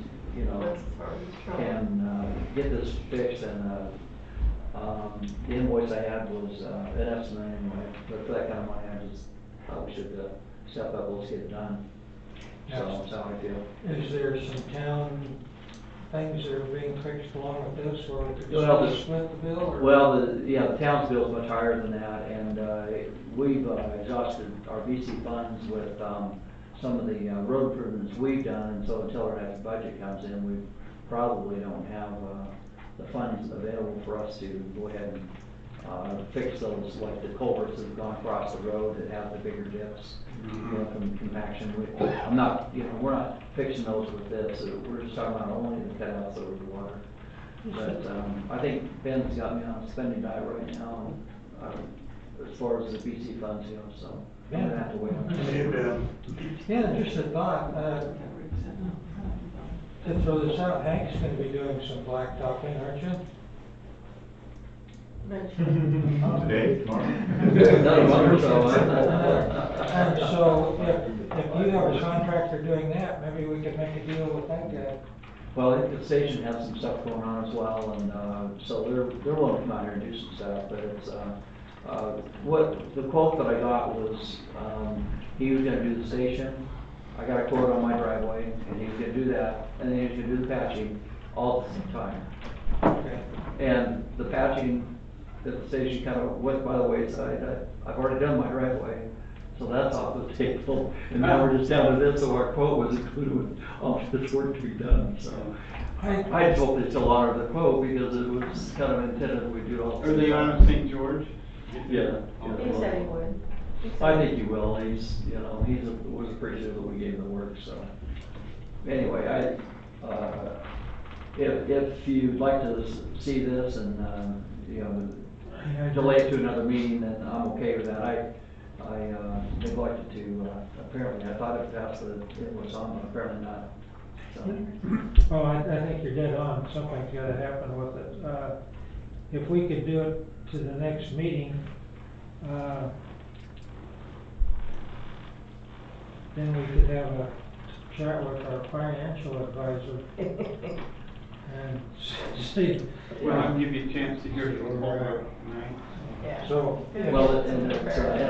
B: can, get this fixed, and, the invoice I had was, an estimate anyway, but for that kind of money, I just thought we should, step up, let's get it done. So, that's how I feel.
A: Is there some town things that are being fixed along with this, or we could
B: Well,
A: just split the bill, or?
B: Well, the town's bill is much higher than that, and, we've, exhausted our VC funds with, some of the, road improvements we've done, and so until our next budget comes in, we probably don't have, the funds available for us to go ahead and, fix those, like the culverts that have gone across the road that have the bigger dips, from compaction. I'm not, we're not fixing those with this, we're just talking about only the cutouts over the water. But, I think Ben's got me on a spending diet right now, as far as the BC funds, so I'm gonna have to wait on that.
A: Yeah, just a thought, to throw this out, Hank's gonna be doing some blacktopping, aren't you?
I: Today, tomorrow?
B: Another month or so.
A: And so, if you have a contractor doing that, maybe we could make a deal with that guy.
B: Well, I think the station has some stuff going on as well, and, so they're willing to come out here and do some stuff, but it's, what, the quote that I got was, he was gonna do the station, I got a quote on my driveway, and he was gonna do that, and then he was gonna do the patching all at the same time.
A: Okay.
B: And the patching at the station kind of went by the wayside. I've already done my driveway, so that's off the table. And now we're just down to this, so our quote was included with all this work to be done, so. I just hope they still honor the quote, because it was kind of intended that we do all.
H: Are they on St. George?
B: Yeah.
D: He said he would.
B: I think he will. He's, was appreciative that we gave him the work, so. Anyway, if you'd like to see this and, delay it to another meeting, then I'm okay with that. I neglected to, apparently, I thought it passed the invoice on, but apparently not. So.
A: Well, I think you're dead on, something's gotta happen with it. If we could do it to the next meeting, then we could have a chat with our financial advisor and see.
H: Well, I'll give you a chance to hear it from Colbert, right?
D: Yeah.
A: So,
B: Well, and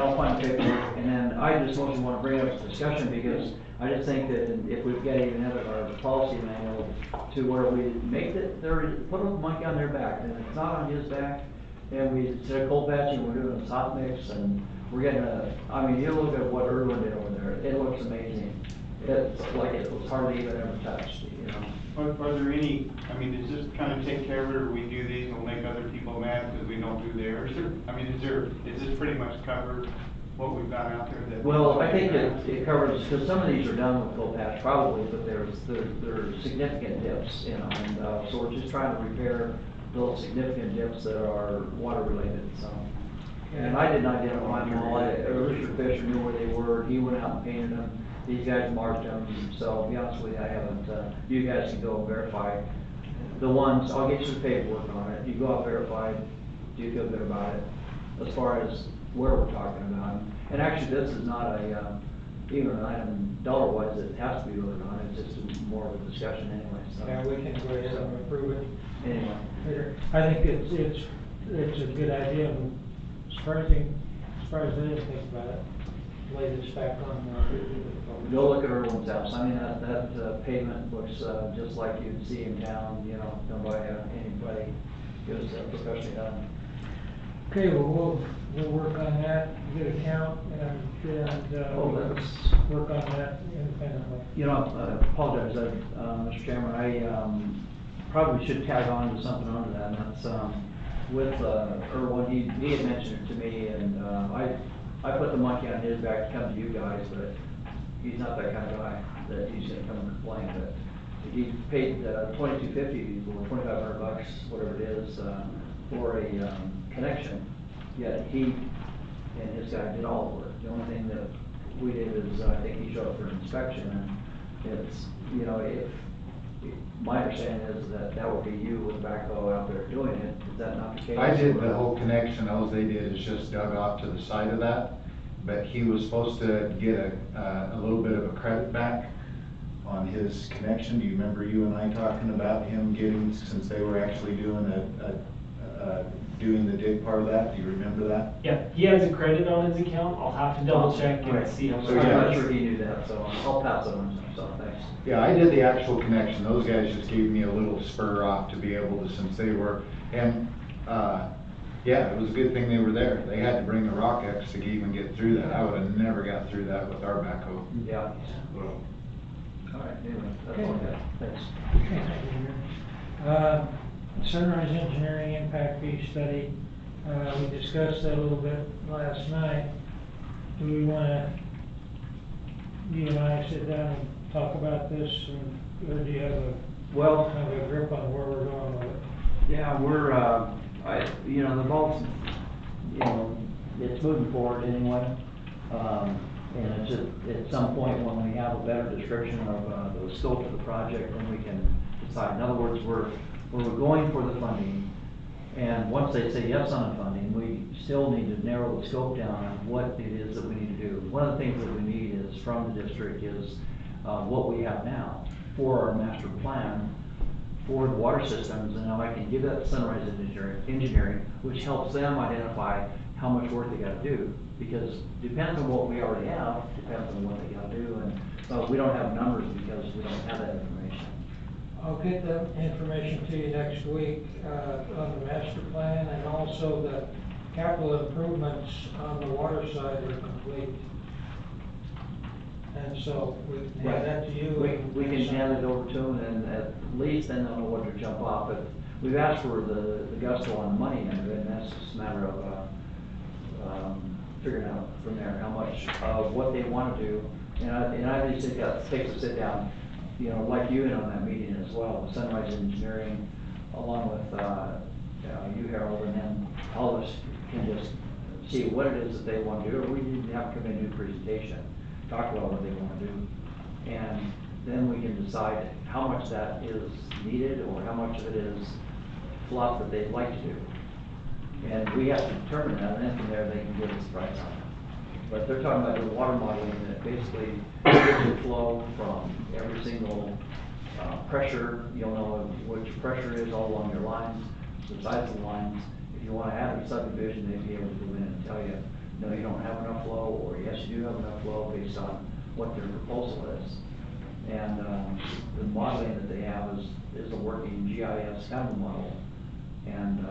B: I'll find paperwork, and then I just mostly want to bring up this discussion, because I just think that if we've got even have our policy manual to where we make it, put a monkey on their back, and it's not on his back, and we, instead of cold patching, we're doing a hot mix, and we're getting you look at what Irwin did over there, it looks amazing. It's like it was hardly even ever touched,
H: Are there any, does this kind of take care of it, or we do these and we'll make other people mad because we don't do theirs? Is this pretty much covered? what we've got out there that?
B: Well, I think it covers, because some of these are done with coal patch probably, but there are significant dips, you know, and, so we're just trying to repair those significant dips that are water related, so. And I didn't identify them all, Richard Fisher knew where they were, he went out and painted them, these guys marked them, so to be honest with you, I haven't, you guys can go and verify the ones, I'll get you the paperwork on it, you go out, verify, do you feel good about it, as far as where we're talking about. And actually, this is not a, even an item dollar wise that has to be voted on, it's just more of a discussion anyway, so.
A: Yeah, we can go ahead and approve it.
B: Anyway.
A: Later. I think it's a good idea, and surprising I didn't think about it. Lay this back on.
B: Go look at Irwin's house, I mean, that pavement looks, just like you'd see in town, you know, done by anybody, it was professionally done.
A: Okay, well, we'll work on that, get a count, and
B: that's.
A: work on that independently.
B: You know, I apologize, Mr. Chairman, I probably should tag on to something onto that, and that's, with, Irwin, he had mentioned it to me, and, I put the monkey on his back to come to you guys, but he's not that kind of guy that he's gonna come and complain, but he paid, $22.50 or $2,500, whatever it is, for a, connection, yet he and his guy did all the work. The only thing that we did is, I think he showed up for an inspection, and it's, you know, my understanding is that that would be you with a backhoe out there doing it, is that not the case?
K: I did the whole connection, all they did is just dug off to the side of that, but he was supposed to get a little bit of a credit back on his connection. Do you remember you and I talking about him getting, since they were actually doing doing the dig part of that? Do you remember that?
G: Yeah, he has a credit on his account, I'll have to double check and see how much.
B: So I'm not sure he knew that, so I'll pass it on to him, so thanks.
K: Yeah, I did the actual connection. Those guys just gave me a little spur off to be able to, since they were, and, yeah, it was a good thing they were there. They had to bring the rock X to even get through that. I would have never got through that with our backhoe.
B: Yeah. All right, anyway, that's all I got, thanks.
A: Okay, thank you, Mayor. Sunrise Engineering Impact Fee Study, we discussed that a little bit last night. Do we wanna, you and I sit down and talk about this, or do you have
B: Well,
A: kind of a grip on where we're going with it?
B: yeah, we're, you know, the ball's, you know, it's moving forward anyway. And it's at some point when we have a better description of, the scope of the project, then we can decide. In other words, we're going for the funding, and once they say yes on the funding, we still need to narrow the scope down on what it is that we need to do. One of the things that we need is, from the district, is, what we have now for our master plan for the water systems, and now I can give that to Sunrise Engineering, which helps them identify how much work they gotta do, because depends on what we already have, depends on what they gotta do, and, we don't have numbers because we don't have that information.
A: I'll get the information to you next week, on the master plan, and also the capital improvements on the water side are complete. And so we can hand that to you.
B: We can hand it over to them, and at least then they'll know what to jump off, but we've asked for the gusto on the money end of it, and that's just a matter of, figuring out from there how much of what they wanna do. And I just think that takes a sit down, you know, like you in on that meeting as well, with Sunrise Engineering, along with, you, Harold, and then all of us can just see what it is that they want to do, or we need to have them come in and do a presentation, talk about what they want to do, and then we can decide how much that is needed, or how much of it is fluff that they'd like to do. And we have to determine that, and then from there, they can give us a price on it. But they're talking about the water modeling that basically gives you flow from every single pressure. You'll know which pressure is all along your lines, the size of the lines. If you want to add a subdivision, they'd be able to go in and tell you, no, you don't have enough flow, or yes, you do have enough flow based on what their proposal is. And the modeling that they have is a working GIS kind of model. And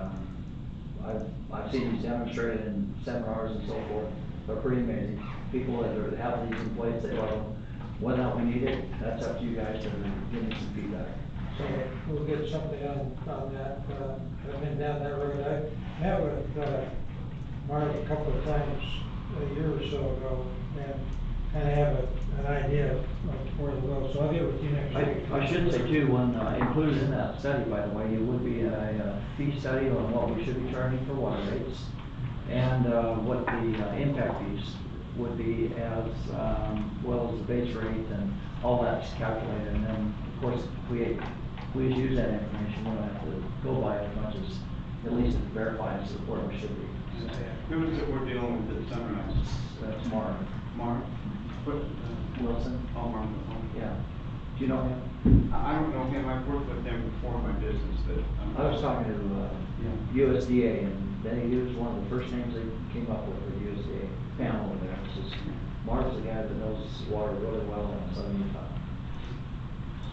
B: I've seen these demonstrated in seminars and so forth. They're pretty amazing. People that have these in place, they love them. Whether or not we need it, that's up to you guys to give me some feedback.
A: So we'll get something on that. I've been down that road. I met with Mark a couple of times a year or so ago, and kind of have an idea of where to go, so I'll get with you next week.
B: I should say too, one, included in that study, by the way, it would be a fee study on what we should be charging for water rates, and what the impact fees would be as well as the base rate, and all that's calculated, and then, of course, we just use that information, we don't have to go by it as much as, at least it verifies where we should be.
H: Who is it we're dealing with at Sunrise?
B: That's Mark.
H: Mark? What?
B: Wilson?
H: Oh, Mark.
B: Yeah. Do you know him?
H: I don't know him, I've worked with him before in my business, but.
B: I was talking to USDA, and he was one of the first names they came up with, the USDA panel over there. It says, Mark's the guy that knows water really well in Southern Utah.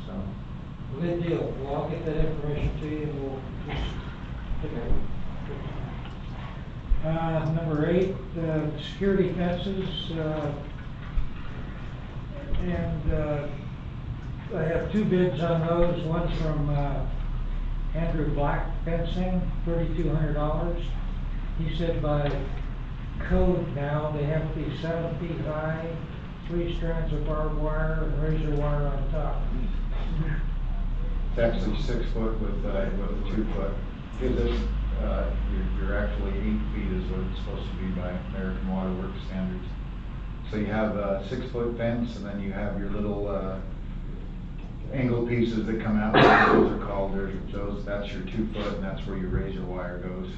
B: So.
A: Good deal, well, I'll get that information to you, and we'll just look at it. Number 8, security fences, and I have 2 bids on those. One's from Andrew Black Fencing, $3,200. He said by code now they have to be 7 feet high, 3 strands of barbed wire, and razor wire on top.
K: It's actually 6 foot with a 2 foot. Gives us, you're actually 8 feet is what it's supposed to be by American Water Works standards. So you have a 6 foot fence, and then you have your little angle pieces that come out. Those are called, that's your 2 foot, and that's where your razor wire goes.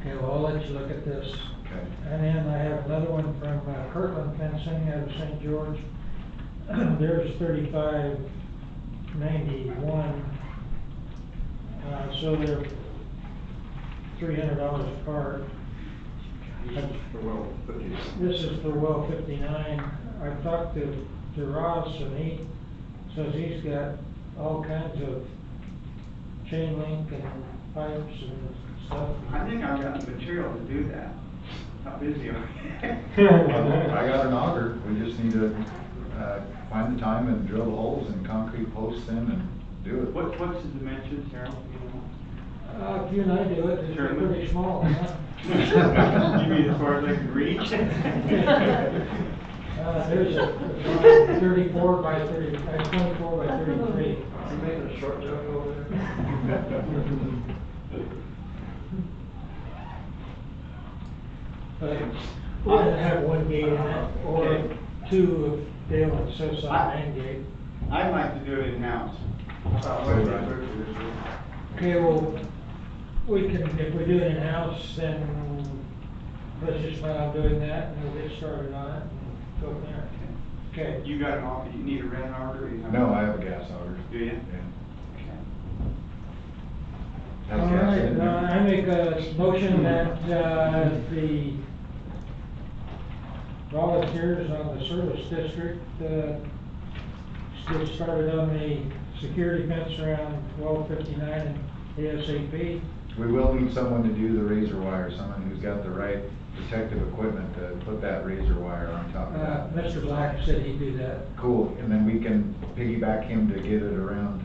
A: Okay, well, I'll let you look at this.
K: Okay.
A: And then I have another one from Kirtland Fencing out of St. George. There's 35.91. So they're $300 apart. This is for well 59. I've talked to Ross, and he says he's got all kinds of chain link and pipes and stuff.
H: I think I've got the material to do that. How busy are
K: I got an auger. We just need to find the time and drill the holes and concrete posts in and do it.
H: What's the dimensions, Harold?
A: If you and I do it, it's
H: Certainly.
A: pretty small, huh?
H: You mean as far as I can reach?
A: There's a 34 by 30, 24 by 33.
B: You making a short joke over there?
A: But we're gonna have 1 gate in it, or
H: Okay.
A: 2 if Dale insists on an gate.
H: I'd like to do it in-house.
A: Okay, well, we can, if we do it in-house, then let's just plan on doing that, and we'll get started on it, and go from there. Okay.
H: You got an auger, you need a red auger? Or you have
K: No, I have a gas auger.
H: Do you?
K: Yeah.
H: Okay.
K: Has
A: All
K: gas
A: right,
K: in there.
A: I make a motion that the volunteers on the service district get started on the security fence around 1259 and ASAP.
K: We will need someone to do the razor wire, someone who's got the right protective equipment to put that razor wire on top of that.
A: Mr. Black said he'd do that.
K: Cool, and then we can piggyback him to get it around,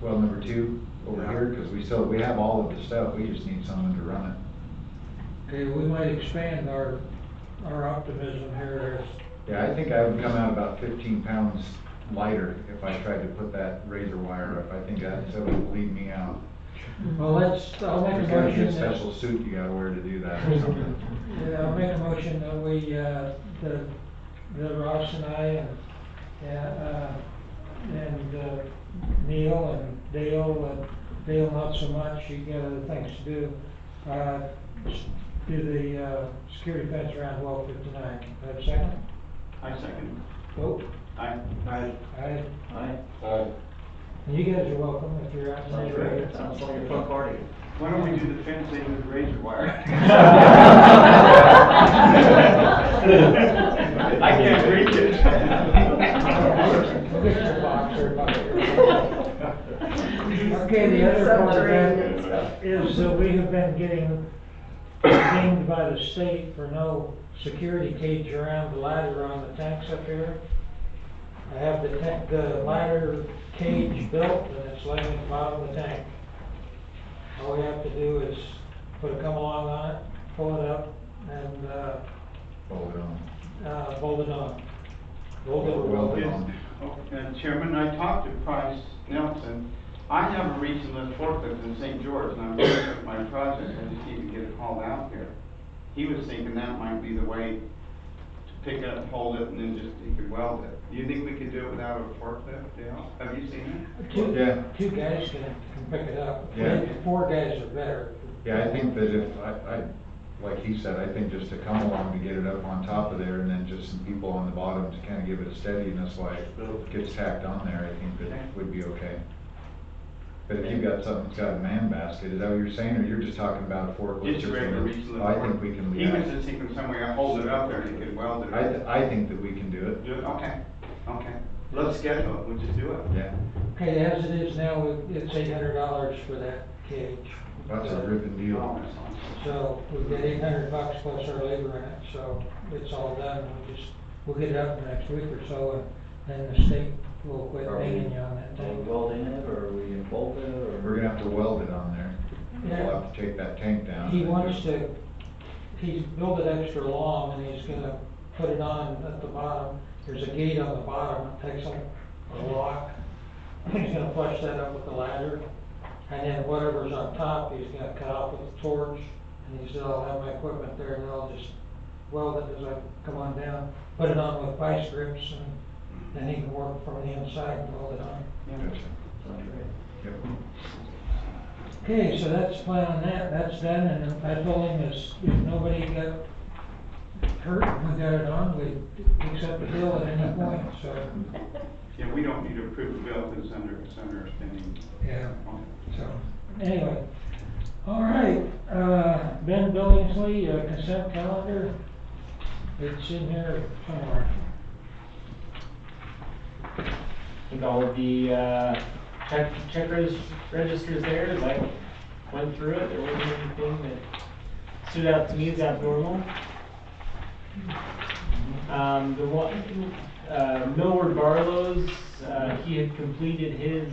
K: well, number 2 over here, because we have all of the stuff, we just need someone to run it.
A: Okay, we might expand our optimism here.
K: Yeah, I think I would come out about 15 pounds lighter if I tried to put that razor wire up. I think that would leave me out.
A: Well, I'll make
K: There's
A: a
K: gotta be a
A: motion.
K: special suit you gotta wear to do that or something.
A: Yeah, I'll make a motion that we, that Ross and I and Neil and Dale not so much, he got other things to do, do the security fence around 1259. Have a second?
H: I second.
A: Vote?
H: Aye.
A: Aye.
B: Aye.
A: And you guys are welcome if you're out
B: Sounds
A: there.
B: great. Sounds like a fun party.
H: Why don't we do the fencing with razor wire? I can't reach it.
A: We'll get your box or Okay, the other part of that is we have been getting dinged by the state for no security cage around the ladder on the tanks up here. I have the ladder cage built, and it's laying at the bottom of the tank. All we have to do is put a come along on it, pull it up, and
K: Hold on.
A: Bolted on. Bolted.
K: Or welded
H: Yes.
K: on.
H: Chairman, I talked to Price Nelson. I have a reach and lift forklift in St. George, and I'm working with my project, I just need to get it hauled out there. He was thinking that might be the way to pick it up, hold it, and then just, he could weld it. Do you think we could do it without a forklift, Dale? Have you seen it?
K: Yeah.
A: Two guys can pick it up.
K: Yeah.
A: 4 guys are better.
K: Yeah, I think that if, like he said, I think just to come along to get it up on top of there and then just some people on the bottom to kind of give it a steadiness while it gets tacked on there, I think that would be okay. But if you've got something that's got a man basket, is that what you're saying, or you're just talking about a forklift?
H: Just a regular reach and lift.
K: I think we can.
H: He was just thinking somewhere I hold it up there and he could weld it.
K: I think that we can do it.
H: Do it? Okay, okay. Let's schedule it, we'll just do it.
K: Yeah,
A: Okay, as it is now, it's $800 for that cage.
K: that's a ripping deal.
H: Oh, that's awesome.
A: So we've got $800 plus our labor in it, so it's all done. We'll get it up in the next week or so, and then the state will quit hanging you on that
B: Are we
A: thing.
B: welding it, or are we bolted it, or?
K: We're gonna have to weld it on there.
A: Yeah.
K: We'll have to take that tank down.
A: He wants to, he's built it extra long, and he's gonna put it on at the bottom. There's a gate on the bottom, it takes a lock. He's gonna flush that up with the ladder, and then whatever's on top, he's gonna cut off with a torch. And he said, I'll have my equipment there, and I'll just weld it as I come on down, put it on with vice grips, and then he can work from the inside and weld it on.
K: Gotcha.
B: Sounds great.
K: Yep.
A: Okay, so that's the plan on that, that's done, and I told him if nobody got hurt, we got it on, we accept the bill at any point, so.
H: Yeah, we don't need to approve the bill because it's under spending.
A: Yeah, so, anyway, all right, Ben Billingsley, consent calendar, it's in here somewhere.
G: I think all of the check registers there, as I went through it, there wasn't anything that stood out to me as abnormal. The one, Millward Barlow's, he had completed his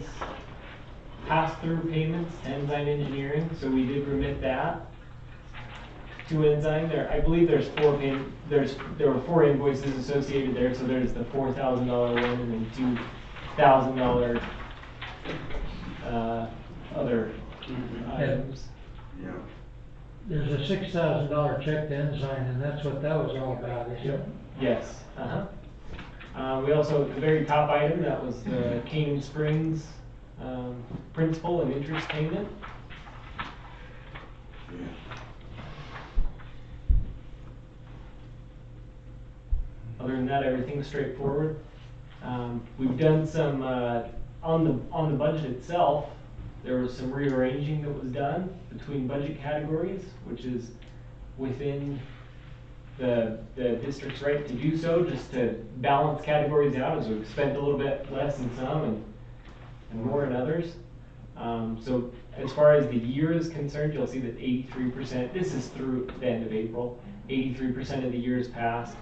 G: pass-through payments to Ensign Engineering, so we did remit that to Ensign. There, I believe there's there were 4 invoices associated there, so there's the $4,000 one and then $2,000 other items.
C: Yeah.
A: There's a $6,000 check to Ensign, and that's what that was all about, isn't it?
G: Yes. We also, at the very top item, that was the Canaan Springs principal and interest payment.
C: Yeah.
G: Other than that, everything's straightforward. We've done some, on the budget itself, there was some rearranging that was done between budget categories, which is within the district's right to do so, just to balance categories out, as we've spent a little bit less in some and more in others. So as far as the year is concerned, you'll see that 83%, this is through the end of April, 83% of the year is passed.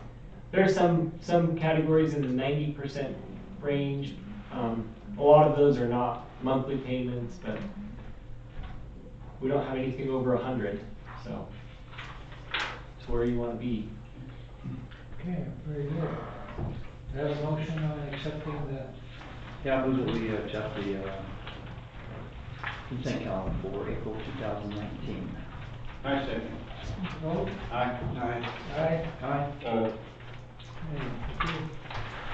G: There are some categories in the 90% range. A lot of those are not monthly payments, but we don't have anything over 100, so it's where you want to be.
A: Okay, very good. Have a motion on accepting the,
B: Yeah, I move that we accept the consent calendar for April 2019.
H: I second.
A: vote?
H: Aye.
A: Aye.
B: Aye.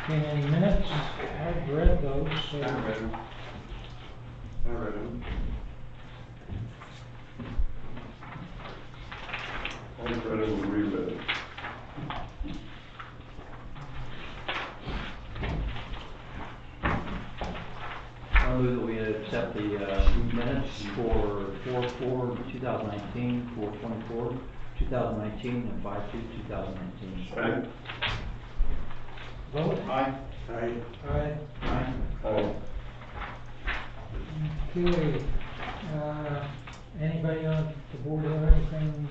A: Okay, any minutes? I've read those, so.
C: I read them. I read them.
F: I'll read it and reread it.
B: I move that we accept the minutes for 4/4/2019, 4/24/2019, and 5/2/2019.
H: Second.
A: Vote?
H: Aye.
C: Aye.
A: Aye.
F: Aye.
A: Okay, anybody on the board have anything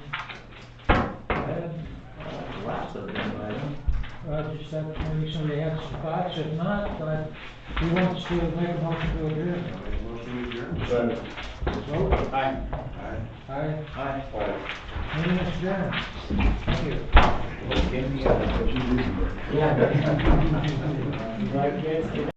A: to add?
B: Last of them, item.
A: Just that maybe somebody has some thoughts, if not, who wants to make a motion to adjourn?
C: Motion adjourned.
F: Second.
A: Vote?
H: Aye.
C: Aye.
A: Aye.
B: Aye.
F: Aye.
A: Meeting is adjourned. Thank you.
G: Yeah. Right, guys.